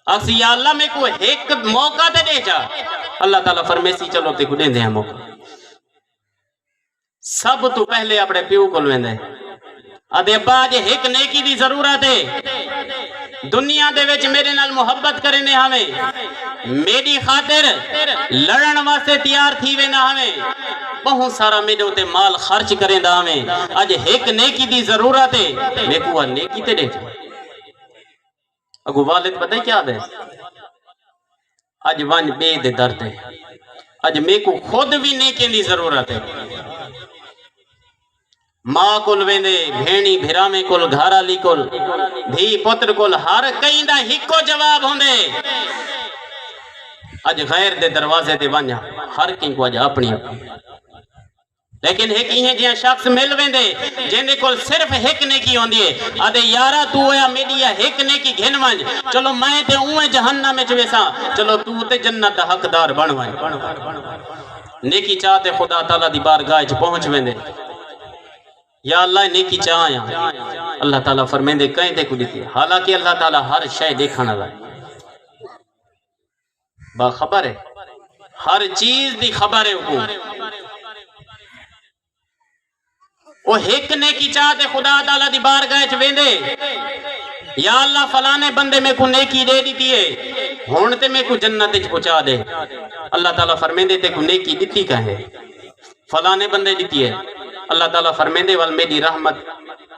اکسی یا اللہ میں کو ایک موقع تے دے جا، اللہ تعالیٰ فرمیسی چلو تے کو دیں دے ہیں موقع۔ سب تو پہلے اپنے پیو کو لویں دے، ادھے باج ایک نیکی دی ضرورت ہے، دنیا دے وچ میرے نال محبت کرنے ہمیں، میری خاطر لڑن واسطے تیار تھی وے نہ ہمیں، بہت سارا میرے ہوتے مال خرچ کریں دا ہمیں، آج ایک نیکی دی ضرورت ہے، میں کو نیکی تے دے جا۔ اگو والد بتائیں کیا دے، آج وانج بے دے درد ہے، آج میں کو خود بھی نیکی دی ضرورت ہے، ماں کل ویندے بھینی بھیرامے کل گھارا لی کل دھی پتر کل ہر کہیں دا ہکو جواب ہوندے، اج غیر دے دروازے دے وانجا ہر کہیں کو اج اپنی اپنی، لیکن ایک ہی جہاں شخص مل ویندے جن کول صرف ایک نیکی ہوندی ہے، آدھے یارا تو ہویا میری ایک نیکی گھن ونج، چلو میں تے اوے جہنم میں ویساں، چلو تو تے جنت دا حقدار بن ونج۔ نیکی چاہتے خدا تعالیٰ دی بارگاہ وچ پہنچ ویندے، یا اللہ نیکی چاہیاں، اللہ تعالیٰ فرمیندے کہیں تے کو دیتی، حالانکہ اللہ تعالیٰ ہر شے دیکھنا ہے، باخبر ہے، ہر چیز دی خبر ہے، وہ ایک نیکی چاہتے خدا تعالیٰ دی بارگاہ چ ویندے یا اللہ فلانے بندے میں کو نیکی دے دیتی ہے ہون تے میں کو جنت وچ پہنچا دے اللہ تعالیٰ فرمیندے تے کو نیکی دتی کہے فلانے بندے دیتی ہے اللہ تعالیٰ فرمیندے وال میری رحمت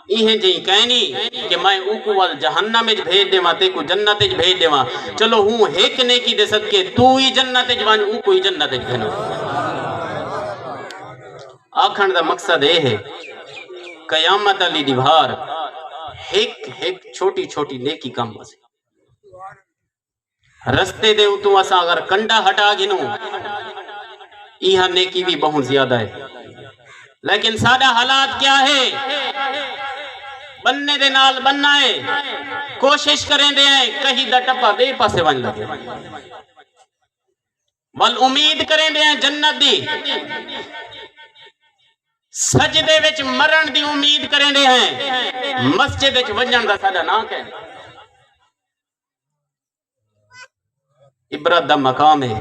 یہ جی کہنی کہ میں اوکو وال جہنم وچ بھیج دیواں تے کو جنت وچ بھیج دیواں چلو ہوں ایک نیکی دے صدقے تو ہی جنت وچ ون اوکو ہی جنت وچ بھیجو آکھن دا مقصد یہ ہے قیامت علی دیوار ایک چھوٹی چھوٹی نیکی کم ہے رستے دے تو اسا اگر کنڈا ہٹا گنو یہ نیکی بھی بہت زیادہ ہے لیکن سادہ حالات کیا ہے بننے دے نال بننا ہے کوشش کریں دے ہیں کہیں دا ٹپا دے پاسے ون لگے بل امید کریں دے ہیں جنت دی سجدے وچ مرن دی امید کریں دے ہیں مسجد وچ وجن دا سادہ نہ کہ عبرت دا مقام ہے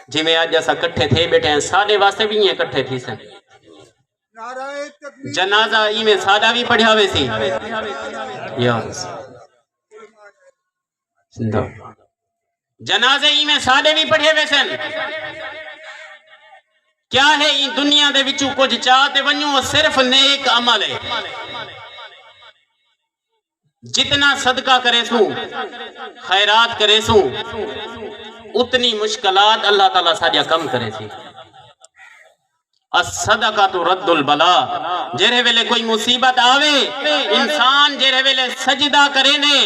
جی میں آج جیسا کٹھے تھے بیٹھے ہیں سادے واسطے بھی ہیں کٹھے تھی سن جنازہ ای میں سادہ بھی پڑھا ہوئے سی جنازے ای میں سادے بھی پڑھے ہوئے سن کیا ہے ای دنیا دے وچوں کچھ چاہتے ونیوں صرف نیک عمل ہے جتنا صدقہ کرے سوں خیرات کرے سوں اتنی مشکلات اللہ تعالیٰ ساڑھیا کم کرے سی الصدقہ تو رد البلا جرے ویلے کوئی مصیبت آوے انسان جرے ویلے سجدہ کریں دے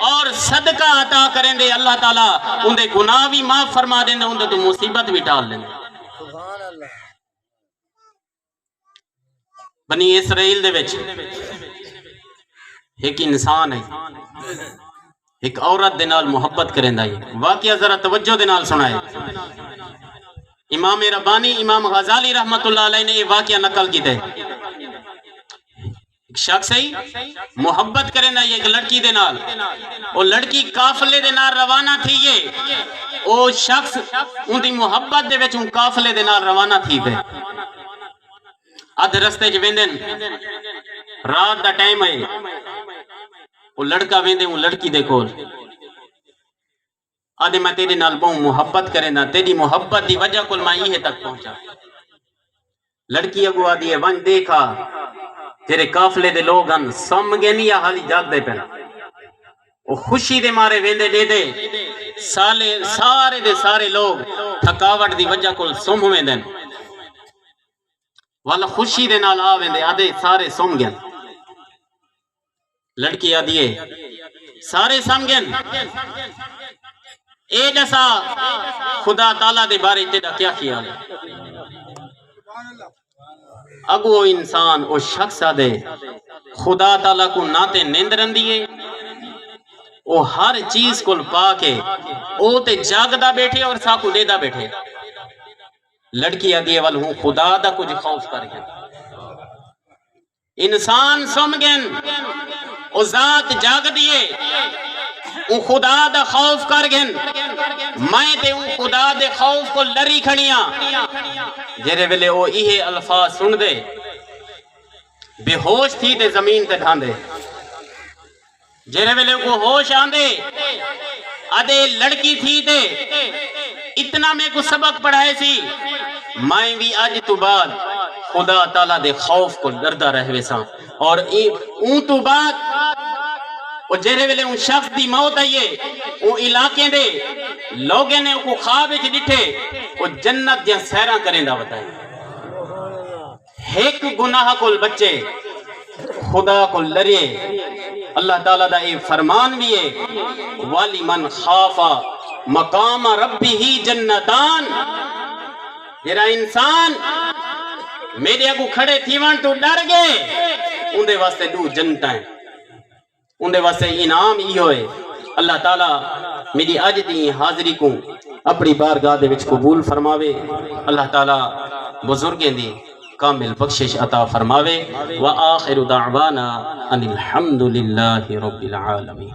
اور صدقہ عطا کریں دے اللہ تعالیٰ ان دے گناہ بھی معاف فرما دیں دے ان دے تو مصیبت بھی ٹال دیں دے بنی اسرائیل دے وچ ایک انسان ہے ایک عورت دے نال محبت کریں دا ہے واقعہ ذرا توجہ دے نال سنائے امام ربانی امام غزالی رحمت اللہ علیہ نے یہ واقعہ نقل کی دے ایک شخص ہے محبت کریں دا یہ ایک لڑکی دے نال وہ لڑکی قافلے دے نال روانہ تھی یہ وہ شخص ان دی محبت دے وچ ان قافلے دے نال روانہ تھی دے ادھ رستے جو ویندن رات دا ٹائم ہے وہ لڑکا ویندے وہ لڑکی دے کول آدھے میں تیرے نال بہوں محبت کرے نا تیری محبت دی وجہ کل میں یہ تک پہنچا لڑکی اگو آدھی ہے ون دیکھا تیرے قافلے دے لوگ ہن سم گے نہیں یا حالی جاگ دے پہن وہ خوشی دے مارے ویندے دے دے سارے دے سارے لوگ تھکاوٹ دی وجہ کل سم ہوئے دن والا خوشی دے نال آویں دے آدھے سارے سم گئن لڑکی آدھیے سارے سم گئن اے جیسا خدا تعالیٰ دے بارے تیرا کیا خیال ہے اگو انسان او شخص آدھے خدا تعالیٰ کو ناتے نیندرن دیئے او ہر چیز کو پا کے او تے جاگ دا بیٹھے اور ساکو دے دا بیٹھے لڑکی آدھی وال ہوں خدا دا کچھ خوف کر گیا انسان سم گن او ذات جاگ دیئے او خدا دا خوف کر گن میں تے او خدا دے خوف کو لری کھڑیاں جرے ویلے او یہ الفاظ سن دے بے ہوش تھی تے زمین تے ڈھان دے جرے ویلے کو ہوش آن دے آدھے لڑکی تھی تے اتنا میں کو سبق پڑھائے سی میں بھی آج تو بعد خدا تعالیٰ دے خوف کو ڈردہ رہوے ساں اور اون تو بعد وہ جہرے ویلے اون شخص دی موت آئیے اون علاقے دے لوگے نے کو خواب اچھ ڈٹھے وہ جنت جہاں سیرہ کریں دا بتائیں ایک گناہ کل بچے خدا کو لرے اللہ تعالیٰ دا اے فرمان بھی ہے والی من خافا مقام ربی ہی جنتان جرا انسان میرے اگو کھڑے تھیوان تو ڈر گئے اندے واسطے دو جنتائیں اندے واسطے انعام ہی ہوئے اللہ تعالیٰ میری آج دی حاضری کو اپنی بارگاہ دے وچ قبول فرماوے اللہ تعالیٰ بزرگیں دی کامل بخشش عطا فرماوے وآخر دعوانا ان الحمدللہ رب العالمین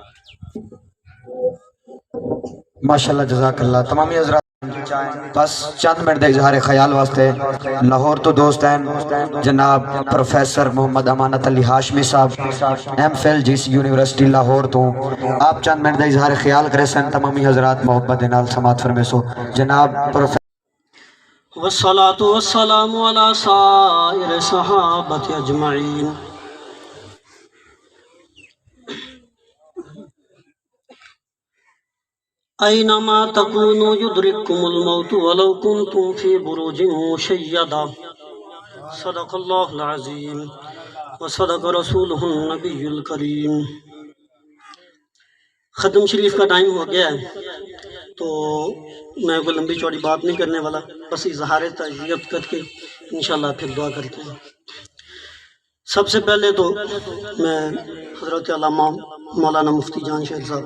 ماشاءاللہ جزاک اللہ تمامی حضرات بس چند منٹ دے اظہار خیال واسطے لاہور تو دوست ہیں جناب پروفیسر محمد امانت علی ہاشمی صاحب ایم فل جس یونیورسٹی لاہور تو آپ چند منٹ دے اظہار خیال کرے سن تمامی حضرات محبت نال سماعت فرمے سو جناب پروفیسر والصلاة والسلام على سائر صحابة أجمعين أينما تكونوا يدرككم الموت ولو كنتم في بروج مشيدة صدق الله العظيم وصدق رسوله النبي الكريم. ختم شریف کا ٹائم ہو گیا ہے تو میں کوئی لمبی چوڑی بات نہیں کرنے والا، بس اظہار تعزیت کر کے انشاءاللہ پھر دعا کرتے ہیں. سب سے پہلے تو میں حضرت علامہ مولانا مفتی جان شیر صاحب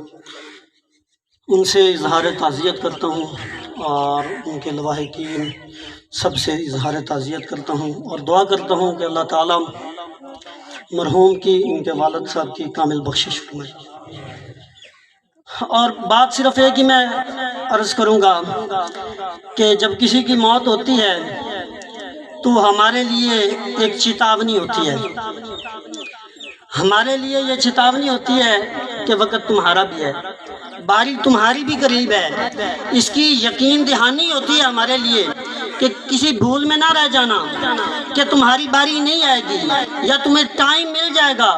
ان سے اظہار تعزیت کرتا ہوں اور ان کے لواحقین سب سے اظہار تعزیت کرتا ہوں اور دعا کرتا ہوں کہ اللہ تعالیٰ مرحوم کی ان کے والد صاحب کی کامل بخشش فرمائے. اور بات صرف ایک ہی میں عرض کروں گا کہ جب کسی کی موت ہوتی ہے تو ہمارے لیے ایک چیتاونی ہوتی ہے، ہمارے لیے یہ چیتاونی ہوتی ہے کہ وقت تمہارا بھی ہے، باری تمہاری بھی قریب ہے. اس کی یقین دہانی ہوتی ہے ہمارے لیے کہ کسی بھول میں نہ رہ جانا کہ تمہاری باری نہیں آئے گی یا تمہیں ٹائم مل جائے گا.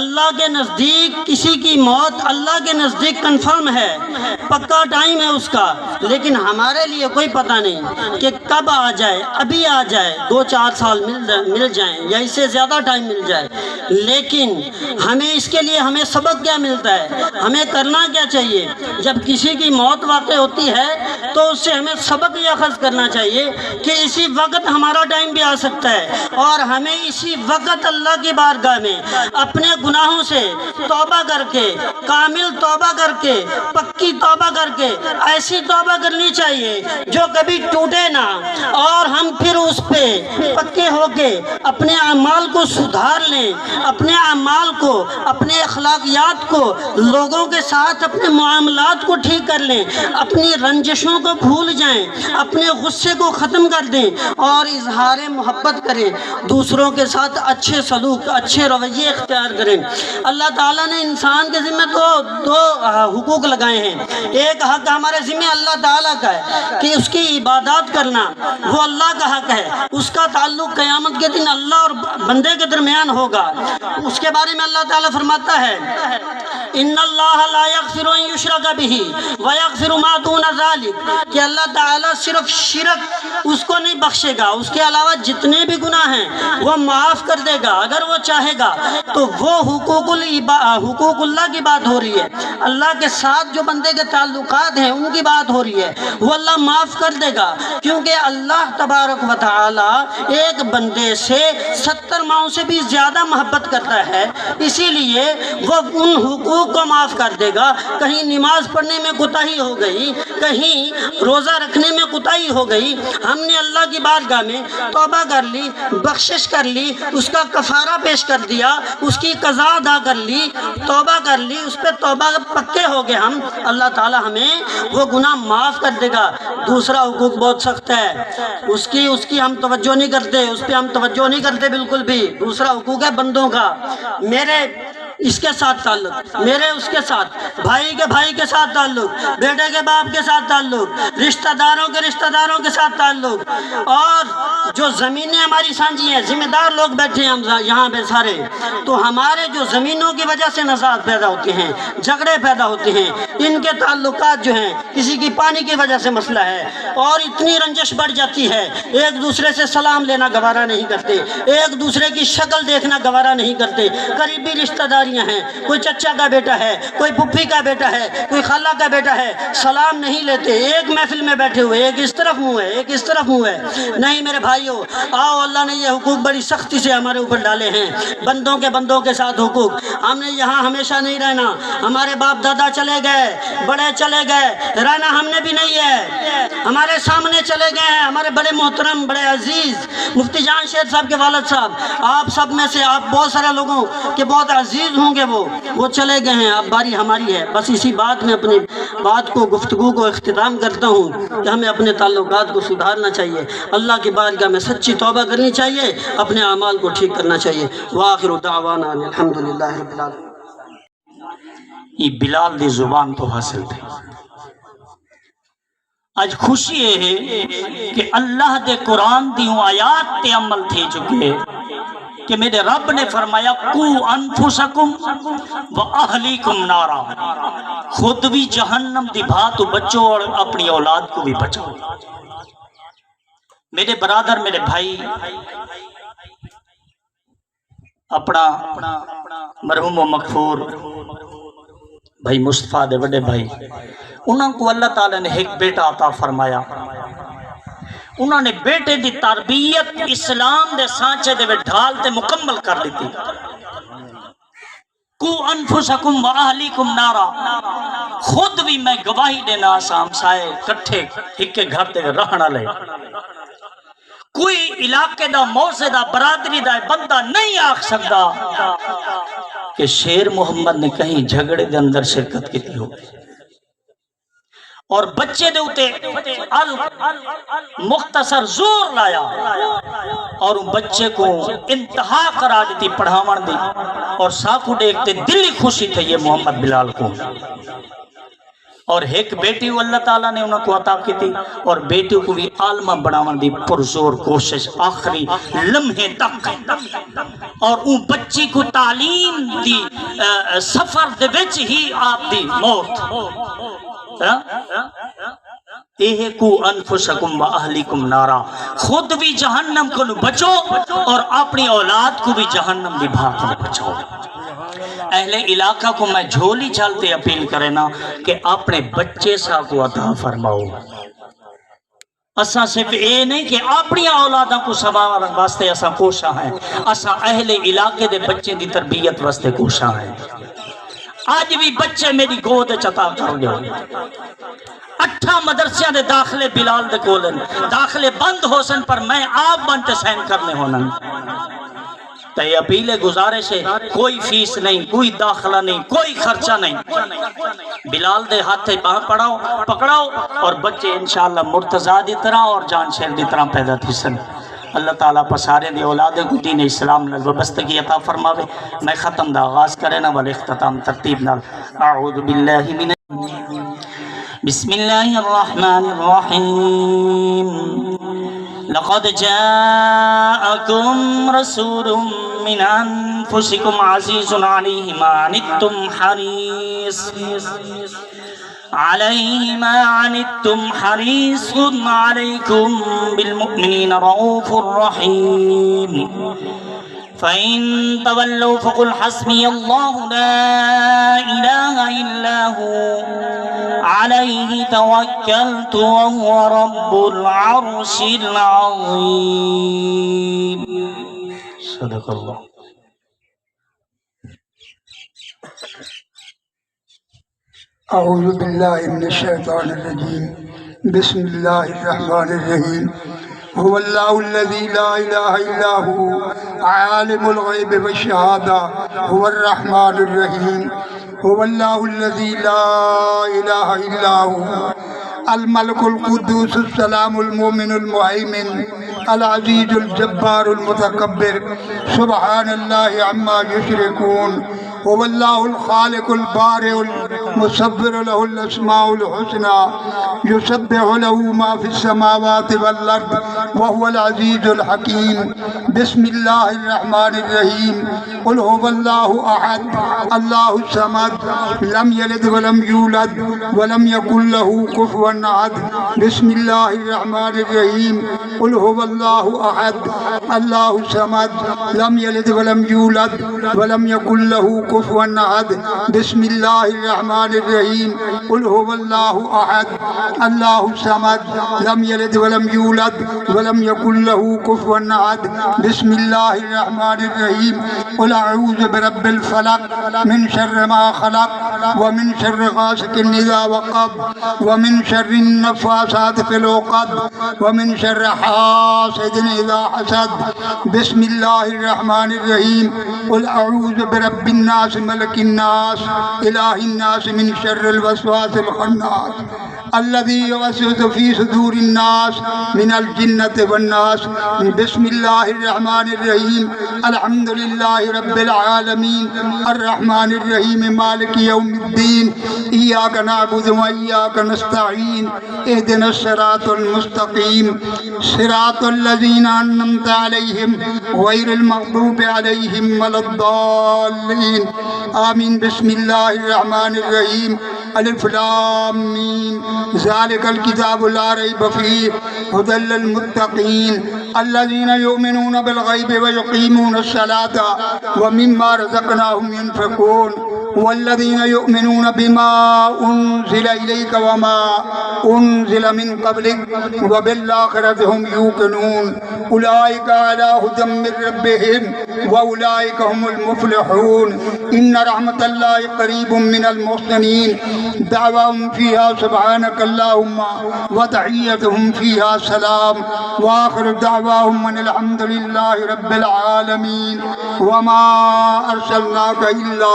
اللہ کے نزدیک کسی کی موت اللہ کے نزدیک کنفرم ہے، پکا ٹائم ہے اس کا، لیکن ہمارے لیے کوئی پتہ نہیں کہ کب آ جائے. ابھی آ جائے، 2-4 سال مل جائیں یا اس سے زیادہ ٹائم مل جائے، لیکن ہمیں اس کے لیے ہمیں سبق کیا ملتا ہے، ہمیں کرنا کیا چاہیے. جب کسی کی موت واقع ہوتی ہے تو اس سے ہمیں سبق یہ اخذ کرنا چاہیے کہ اسی وقت ہمارا ٹائم بھی آ سکتا ہے اور ہمیں اسی وقت اللہ کی بارگاہ میں اپنے گناہوں سے توبہ کر کے، کامل توبہ کر کے، پکی توبہ کر کے، ایسی توبہ کرنی چاہیے جو کبھی ٹوٹے نہ، اور ہم پھر اس پہ پکے ہو کے اپنے اعمال کو سدھار لیں، اپنے اعمال کو، اپنے اخلاقیات کو، لوگوں کے ساتھ اپنے معاملات کو ٹھیک کر لیں، اپنی رنجشوں کو بھول جائیں، اپنے غصے کو ختم کر دیں اور اظہار محبت کریں، دوسروں کے ساتھ اچھے سلوک، اچھے رویے اختیار کریں. اللہ تعالیٰ نے انسان کے ذمہ دو حقوق لگائے ہیں. ایک حق ہمارے ذمہ اللہ تعالیٰ کا ہے کہ اس کی عبادات کرنا، وہ اللہ کا حق ہے، اس کا تعلق قیامت کے دن اللہ اور بندے کے درمیان ہوگا. اس کے بارے میں اللہ تعالیٰ فرماتا ہے ان اللہ لا یغفر ان یشرک بہ ویغفر ما دون ذلک، کہ اللہ تعالیٰ صرف شرک اس کو نہیں بخشے گا، اس کے علاوہ جتنے بھی گناہ ہیں وہ معاف کر دے گا اگر وہ چاہے گا. تو وہ حقوق اللہ کی بات ہو رہی ہے، اللہ کے ساتھ جو بندے کے تعلقات ہیں ان کی بات ہو رہی ہے، وہ اللہ معاف کر دے گا، کیونکہ اللہ تبارک و تعالی ایک بندے سے 70 ماؤں سے بھی زیادہ محبت کرتا ہے، اسی لیے وہ ان حقوق کو معاف کر دے گا. کہیں نماز پڑھنے میں کوتاہی ہو گئی، کہیں روزہ رکھنے میں کوتاہی ہو گئی، ہم نے اللہ کی بارگاہ میں توبہ کر لی، بخشش کر لی، اس کا کفارہ پیش کر دیا، اس کی قضا ادا کر لی، توبہ کر لی، اس پہ توبہ پکے ہو گئے ہم، اللہ تعالی ہمیں وہ گناہ معاف کر دے گا. دوسرا حقوق بہت سخت ہے، اس کی ہم توجہ نہیں کرتے، اس پہ ہم توجہ نہیں کرتے بالکل بھی. دوسرا حقوق ہے بندوں کا، میرے اس کے ساتھ تعلق، میرے اس کے ساتھ، بھائی کے بھائی کے ساتھ تعلق، بیٹے کے باپ کے ساتھ تعلق، رشتہ داروں کے رشتہ داروں کے ساتھ تعلق، اور جو زمینیں ہماری سانجھی ہیں، ذمہ دار لوگ بیٹھے ہیں ہم یہاں پہ سارے، تو ہمارے جو زمینوں کی وجہ سے نزاعات پیدا ہوتے ہیں، جھگڑے پیدا ہوتے ہیں، ان کے تعلقات جو ہیں، کسی کی پانی کی وجہ سے مسئلہ ہے اور اتنی رنجش بڑھ جاتی ہے، ایک دوسرے سے سلام لینا گوارا نہیں کرتے، ایک دوسرے کی شکل دیکھنا گوارا نہیں کرتے. قریبی رشتہ دار ہیں، کوئی چچا کا بیٹا ہے، کوئی پھپھی کا بیٹا ہے، کوئی خالہ کا بیٹا ہے، سلام نہیں لیتے، ایک محفل میں بیٹھے ہوئے، ایک اس طرف منہ ہے، ایک اس طرف منہ ہے. نہیں میرے بھائیو، آؤ، اللہ نے یہ حقوق بڑی سختی سے ہمارے اوپر ڈالے ہیں. بندوں کے ساتھ حقوق، ہم نے یہاں ہمیشہ نہیں رہنا، ہمارے باپ دادا چلے گئے، بڑے چلے گئے، رہنا ہم نے بھی نہیں ہے، ہمارے سامنے چلے گئے ہیں ہمارے بڑے محترم، بڑے عزیز مفتی جان شیر صاحب کے والد صاحب. آپ سب میں سے، آپ بہت سارے لوگوں کے بہت عزیز ہوں گے وہ چلے گئے ہیں، اب باری ہماری ہے۔ بس اسی بات میں اپنی بات کو، گفتگو کو اختتام کرتا ہوں کہ ہمیں اپنے تعلقات کو سدھارنا چاہیے، اللہ کی بارگاہ میں سچی توبہ کرنی چاہیے، اپنے اعمال کو ٹھیک کرنا چاہیے۔ وآخر دعوانا الحمدللہ رب العالمین۔ یہ بلال دی زبان تو حاصل تھی۔ آج خوشی یہ ہے کہ اللہ دے قرآن دی آیات تے عمل تھی چکے کہ میرے رب نے فرمایا قو انفسکم و اہلیکم نارا، خود بھی جہنم دی بھاتو بچو اور اپنی اولاد کو بھی بچاؤ۔ میرے برادر، میرے بھائی، اپنا مرحوم و مغفور بھائی مصطفیٰ دے وڈے بھائی، انہوں کو اللہ تعالیٰ نے ایک بیٹا عطا فرمایا۔ انہوں نے بیٹے دی تربیت اسلام دے سانچے دے ڈھال تے مکمل کر لیتی۔ کو انفسکم و اہلیکم نارا، خود بھی میں گواہی دینا سام سائے کٹھے ہکے گھر تے رہنا لے، کوئی علاقے دا موضع دا برادری دا بندہ نہیں آکھ سکتا کہ شیر محمد نے کہیں جھگڑے دے اندر شرکت کی ہو۔ اور بچے دے ہوتے مختصر زور لایا اور ان بچے کو انتہا کرا دیتی پڑھاون دی، اور ساکو دیکھتے دلی خوشی تھے یہ محمد بلال کو۔ اور ایک بیٹی اللہ تعالیٰ نے انہوں کو عطا کی تھی، اور بیٹی کو بھی عالمہ بڑھاون دی پرزور کوشش آخری لمحے تک، اور ان بچی کو تعلیم دی سفر دے وچ ہی آپ دی موت۔ ایہکو انفسکم و اہلیکم نارا، خود بھی جہنم کو بچو اور اپنی اولاد کو بھی جہنم دی بھاگ میں بچو۔ اہل علاقہ کو میں جھولی چلتے اپیل کرے نا کہ اپنے بچے سا کو عطا فرماؤ۔ اساں صرف اے نہیں کہ اپنی اولادوں کو سنبھالنے واسطے اساں کوشاں ہیں، اساں اہل علاقے دے بچے دی تربیت واسطے کوشاں ہیں۔ آج بھی بچے میری گود عطا کر دو۔ 8 مدرسیاں دے داخلے بلال دے کولن، داخلے بند ہو سن پر میں آپ بنتے سین کرنے ہونن۔ تو یہ اپیلے گزارش ہے، کوئی فیس نہیں، کوئی داخلہ نہیں، کوئی خرچہ نہیں، بلال دے ہاتھے پکڑاؤ اور بچے انشاءاللہ مرتضیٰ دی طرح اور جان شیر دی طرح پیدا تھی سن۔ اللہ تعالیٰ پسارے دی اولادے کو دین اسلام نال وابستگی عطا فرماوے۔ میں ختم دا آغاز کرے نا والے اختتام ترتیب نال۔ اعوذ باللہ من بسم اللہ الرحمن الرحیم۔ لقد جاءكم رسول من انفسكم عزيز عليه ما عنتم حريص عليه ما عنتم حريص عليكم بالمؤمنين رؤوف رحيم فإن تولوا فقل حسبي الله لا إله إلا هو عليه توكلت وهو رب العرش العظيم۔ صدق اللہ۔ اعوذ باللہ من الشیطان الرجیم، بسم اللہ الرحمن الرحیم۔ هو اللہ الذی لا الہ الا هو عالم الغیب والشہادہ هو الرحمن الرحیم۔ هو اللہ الذی لا الہ الا هو الملک القدوس السلام المؤمن المہیمن العزیز الجبار المتکبر سبحان اللہ عما یشرکون۔ هو اللہ الخالق البارئ المصور له الاسماء الحسنى يسبح له ما في السماوات والارض وهو العزيز الحكيم۔ بسم الله الرحمن الرحيم۔ قل هو الله احد الله الصمد لم يلد ولم يولد ولم يكن له كفوا احد۔ بسم الله الرحمن الرحيم۔ قل هو الله احد الله الصمد لم يلد ولم يولد ولم يكن له كفوا احد۔ بسم الله الرحمن الرحيم۔ قل هو الله احد الله الصمد لم يلد ولم يولد ولم يكن له كفوا أحد. بسم الله الرحمن الرحيم. قل أعوذ برب الفلق من شر ما خلق ومن شر غاسق إذا وقب ومن شر النفاثات في العقد ومن شر حاسد إذا حسد. بسم الله الرحمن الرحيم. قل أعوذ برب الناس ملك الناس إله الناس من شر الوسواس الخناس الذي يوسوس في صدور الناس من الجنة والناس. بسم الله الرحمن الرحيم. الحمد لله رب العالمين الرحمن الرحيم مالك يوم الدين. إياك نعبد وإياك نستعين. اهدنا الصراط المستقيم صراط الذين أنعمت عليهم غير المغضوب عليهم ولا الضالين. آمين. بسم الله الرحمن الرحيم. الف لام میم. ذلك الكتاب لا ريب فيه هدى للمتقين الذين يؤمنون بالغيب ويقيمون الصلاة ومما رزقناهم ينفقون والذين يؤمنون بما أنزل إليك وما أنزل من قبلك وبالآخرة هم يوقنون. أولئك على هدى من ربهم وأولئك هم المفلحون. إن رحمة الله قريب من المحسنين. دعواهم فيها سبحانك اللهم وتحيتهم فيها سلام وآخر دعواهم أن الحمد لله رب العالمين. وما أرسلناك إلا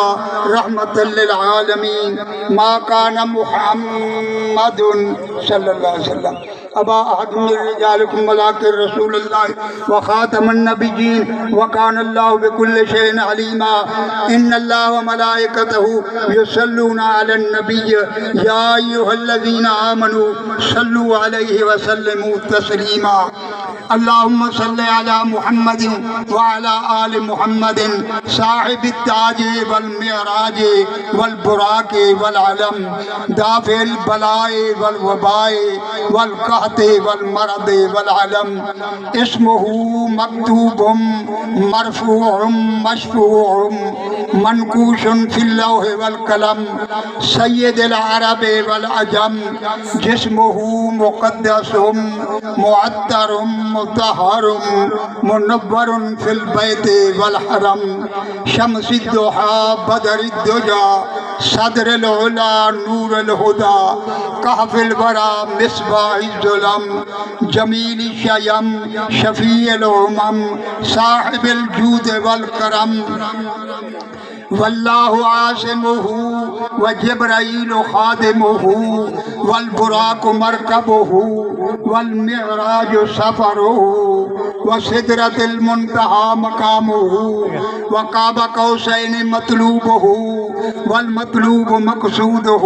رحمة للعالمين. ما كان محمد صلى الله عليه وسلم أبا أحد من رجالكم ولكن رسول الله وخاتم النبيين وكان الله بكل شيء عليما. إن الله وملائكته يصلون على النبي يا أيها الذين آمنوا صلوا عليه وسلموا تسليما. اللهم صل على محمد وعلى آل محمد صاحب التاج والمعراج والبراق والعلم دافع البلاء والوباء والقحط والمرض والعلم. اسمه مكتوب مرفوع مشفوع منقوش في اللوح والقلم. سيد العرب والعجم. جسمه مقدس معطر مطهر منور في البيت والحرم. شمس الضحى بدر الدجى صدر العلا نور الهدى كهف الورى مصباح الظلم. جميل الشيم شفيع الأمم صاحب الجود والكرم. والله عاصمه وجبرائيل خادمه والبراق مركبه والمعراج سفره وسدرة المنتهى مقامه وقاب قوسين مطلوبه والمطلوب مقصوده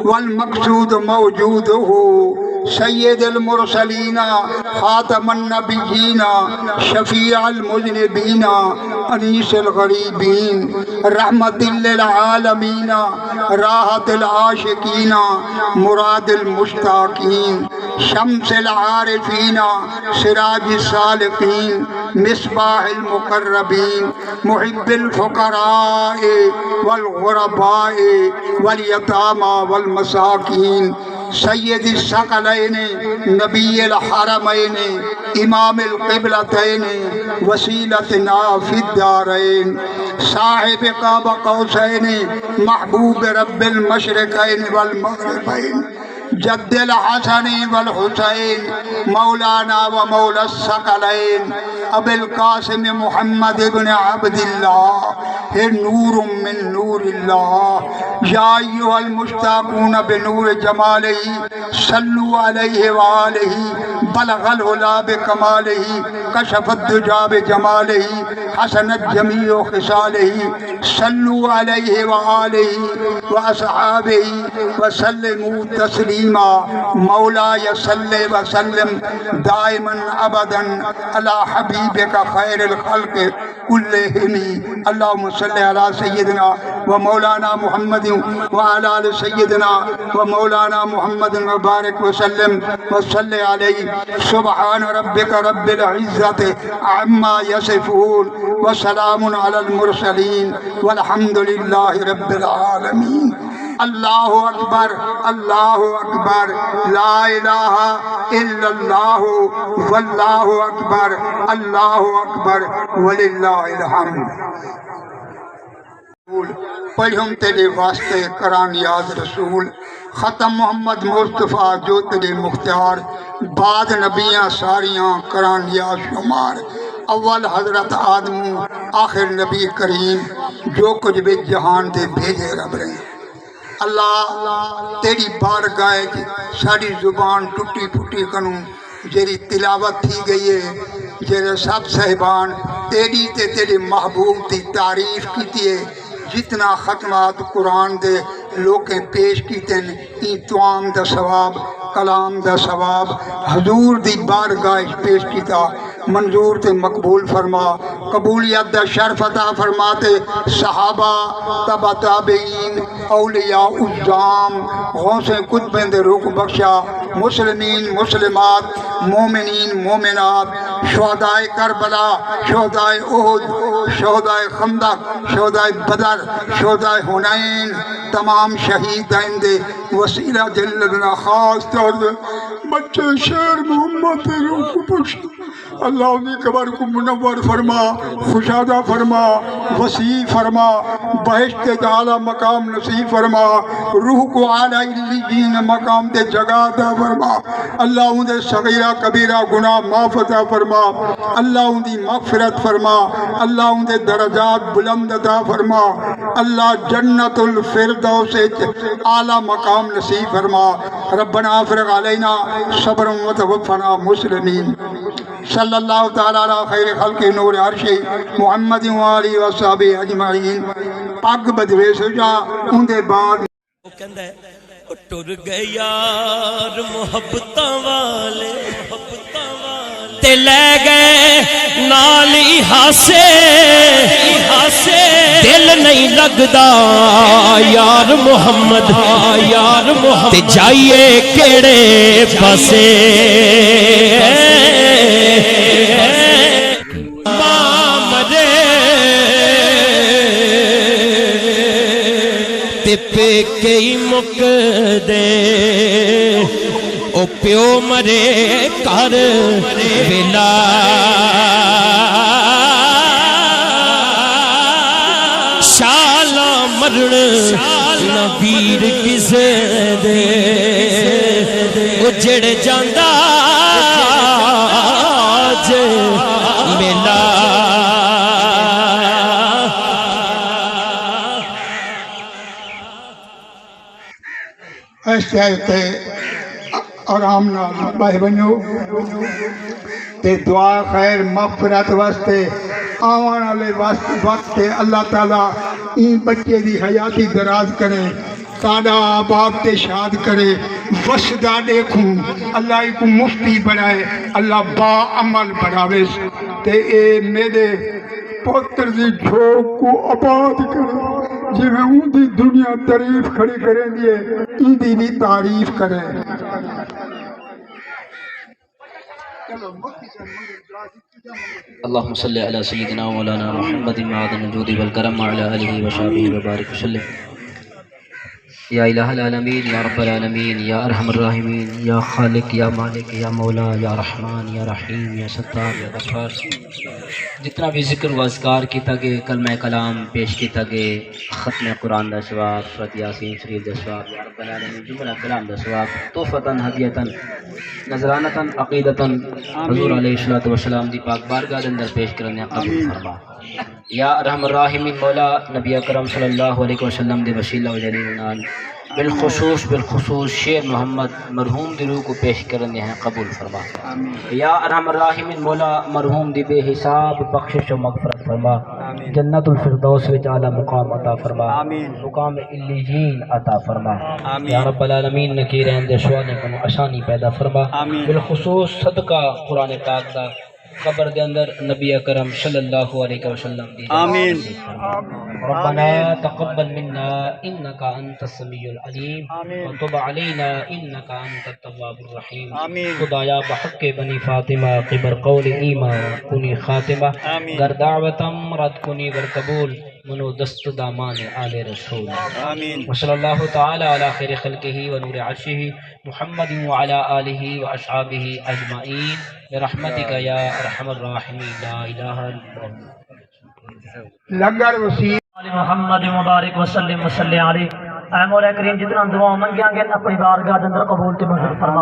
والمقصود موجوده. سيد المرسلين خاتم النبيين شفيع المذنبين أنيس الغريبين رحمة للعالمين راحة العاشقين مراد المشتاقين. شمس العارفين سراج السالكين مصباح المقربين محب الفقراء والغرباء واليتامى والمساكين. سید الثقلین نبی الحرمین امام القبلتین وسیلتنا فی الدارین. صاحب قاب قوسین محبوب رب المشرقین والمغربین. جد الحسن والحسین مولانا و مولا الثقلین ابو القاسم محمد بن عبد اللہ نور من نور اللہ. یا ایھا المشتاقون بنور جمالہ صلوا علیہ وآلہ بلغ العلا بکمالہ کشف الدجا بجمالہ حسنت جمیع خصالہ. صلوا علیہ وآلہ واصحابہ وسلموا تسلیما. مولاي صل وسلم دائما ابدا على حبيبك خير الخلق كلهم. اللهم صل على سيدنا ومولانا محمد وعلى آل سيدنا ومولانا محمد وبارك وسلم وصل عليه. سبحان ربك رب العزة عما يصفون وسلام على المرسلين والحمد لله رب العالمين. اللہ اکبر لا الہ الا اللہ واللہ اکبر وللہ الحمد۔ پڑھوں تیرے واسطے قرآن یاد رسول، ختم محمد مصطفیٰ جو تیرے مختار، بعد نبیاں ساریاں قرآن یاد شمار، اول حضرت آدم آخر نبی کریم، جو کچھ بھی جہان دے بھیجے رب رہے۔ اللہ تیری بارگاہ ساری زبان ٹوٹی پھوٹی کنوں جیری تلاوت تھی گئی ہے، جیرے سب صاحبان تیری تے تیرے محبوب دی تعریف کیتی ہے، جتنا ختمات قرآن دے لوکیں پیش کیتے ہیں، این توام دا ثواب کلام دا ثواب حضور دی بارگاہ پیش کیتا، منظور تے مقبول فرما، قبولیت دا شرف عطا فرماتے، صحابہ تبع تابعین اولیاء الزام غوث قطبین دے رخ بخشا، مسلمین مسلمات مومنین مومنات، شہدائے کربلا، شہدائے احد، شہدائے خندق، شہدائے بدر، شہدائے حنین، تمام شہید آئندے وسیلہ جلدنا خاص طور سے بچے شیر محمد روح کو بخشا، اللہ انہیں قبر کو منور فرما، خوشادہ فرما، وسیع فرما، بہشت اعلیٰ مقام نصیب فرما، روح کو اعلیٰ علیین مقام دے جگہ عطا فرما، اللہ انہیں صغیرہ کبیرہ گناہ معاف عطا فرما، اللہ انہیں مغفرت فرما، اللہ انہیں درجات بلند عطا فرما، اللہ جنت الفردوس اعلیٰ مقام نصیب فرما، ربنا افرغ علینا صبر وتوفنا مسلمین۔ صلی اللہ تعالیٰ علی خیر خلق نور عرش محمد وآلہ وصحبہ اجمعین۔ پگ بدوے سجا اندے بعد ٹر گئے یار محبتاں والے تے لے گئے نالی ہاسے دل نہیں لگدا یار محمد تے جائیے کیڑے پاسے پیکے مک دے او پیو مرے کر ویلا شالا مرن نہ ویر کسے دے اجڑ جاندا جے میلا ایسے تے آرام نال بہ بنو تے دعا خیر مغفرت واسطے آوان والے وقت تے اللہ تعالیٰ این بچے دی حیاتی دراز کرے، سادہ آباد تے شاد کرے، وسدہ دیکھوں اللہ کو مفتی بنائے، اللہ با عمل بناوے تے اے میرے پوتر دی جھوک کو آباد کرے، جی میں ان دی دنیا تعریف کھڑی کریں دیئے ان دی بھی تعریف کریں۔ اللہم صلی علی سیدنا مولانا محمد معدن الجود والکرم وعلی آلہ وصحبہ وبارک وسلم۔ یا الہ العالمین یا رب العالمین یا ارحم الراحمین یا خالق یا مالک یا مولا یا رحمان یا رحیم یا ستار یا غفار، جتنا بھی ذکر و اذکار کیتا گئے، کلمہ کلام پیش کیتا گئے، ختم قرآن دا ثواب، سورۃ یاسین شریف دا ثواب، یا رب العالمین جملہ کلام دا ثواب، تحفتاً ہدیتاً نذرانتاً عقیدتاً حضور علیہ السلام دی پاک بارگاہ دے اندر پیش کرنے قبول فرما۔ یا ارحم الراحمین مولا نبی اکرم صلی اللہ علیہ وسلم دے وسیلہ و جلیل نال بالخصوص شیر محمد مرحوم دی روح کو پیش کرنے ہیں قبول فرما۔ یا ارحم الراحمین مولا مرحوم دی بے حساب بخشش و مغفرت فرما، جنت الفردوس وچ اعلیٰ مقام عطا فرما، مقام علیین عطا فرما۔ یا رب العالمین نکیر اندے شوانے کو آسانی پیدا فرما، بالخصوص صدقہ قرآن پاک دا قبر دے اندر نبی اکرم صلی اللہ علیہ وسلم دی آمین۔ ربنا تقبل منا انك انت السميع العليم وتب علينا انك انت التواب الرحيم خدایا بحق بنی فاطمہ قبر قول ایمان کنی خاتمہ گر دعوتم رد کنی ور قبول منو دست دامان آل رسول وصلی اللہ تعالی علی خیر خلقہ و نور عرشہ محمد وعلی آلہ و اصحابہ اجمعین برحمتک یا ارحم الراحمین لا الہ الا اللہ لنگر وسیع محمد مبارک وسلم وسلم علیہ اے مولا کریم جتنا دعا منگیاں گے اپنی بارگاہ اندر قبول تے منظور فرما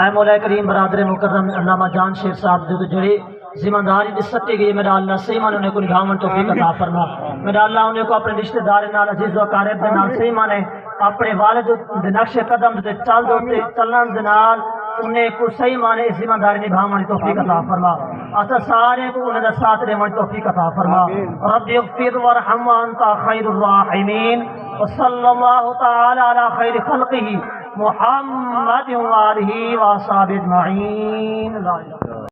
اے مولا کریم برادر مکرم علامہ جان شیر صاحب جو جڑے ذمہ داری دستی گئی میرا اللہ صحیح معنی انہیں کو نگاہن توفیق عطا فرما میرا اللہ انہیں کو اپنے رشتہ دار نال عزیز و اقارب دے نال صحیح معنی اپنے والد دے نقش قدم دے چل دے چلن دے نال انہیں کو صحیح معنی ذمہ داری نبھاون توفیق عطا فرما اسا سارے کو انہیں ساتھ رہن توفیق عطا فرما رب اغفر وارحم وانت خیر الراحمین وصلی اللہ تعالی علی خیر خلقہ محمد وآلہ وصحبہ اجمعین لا الہ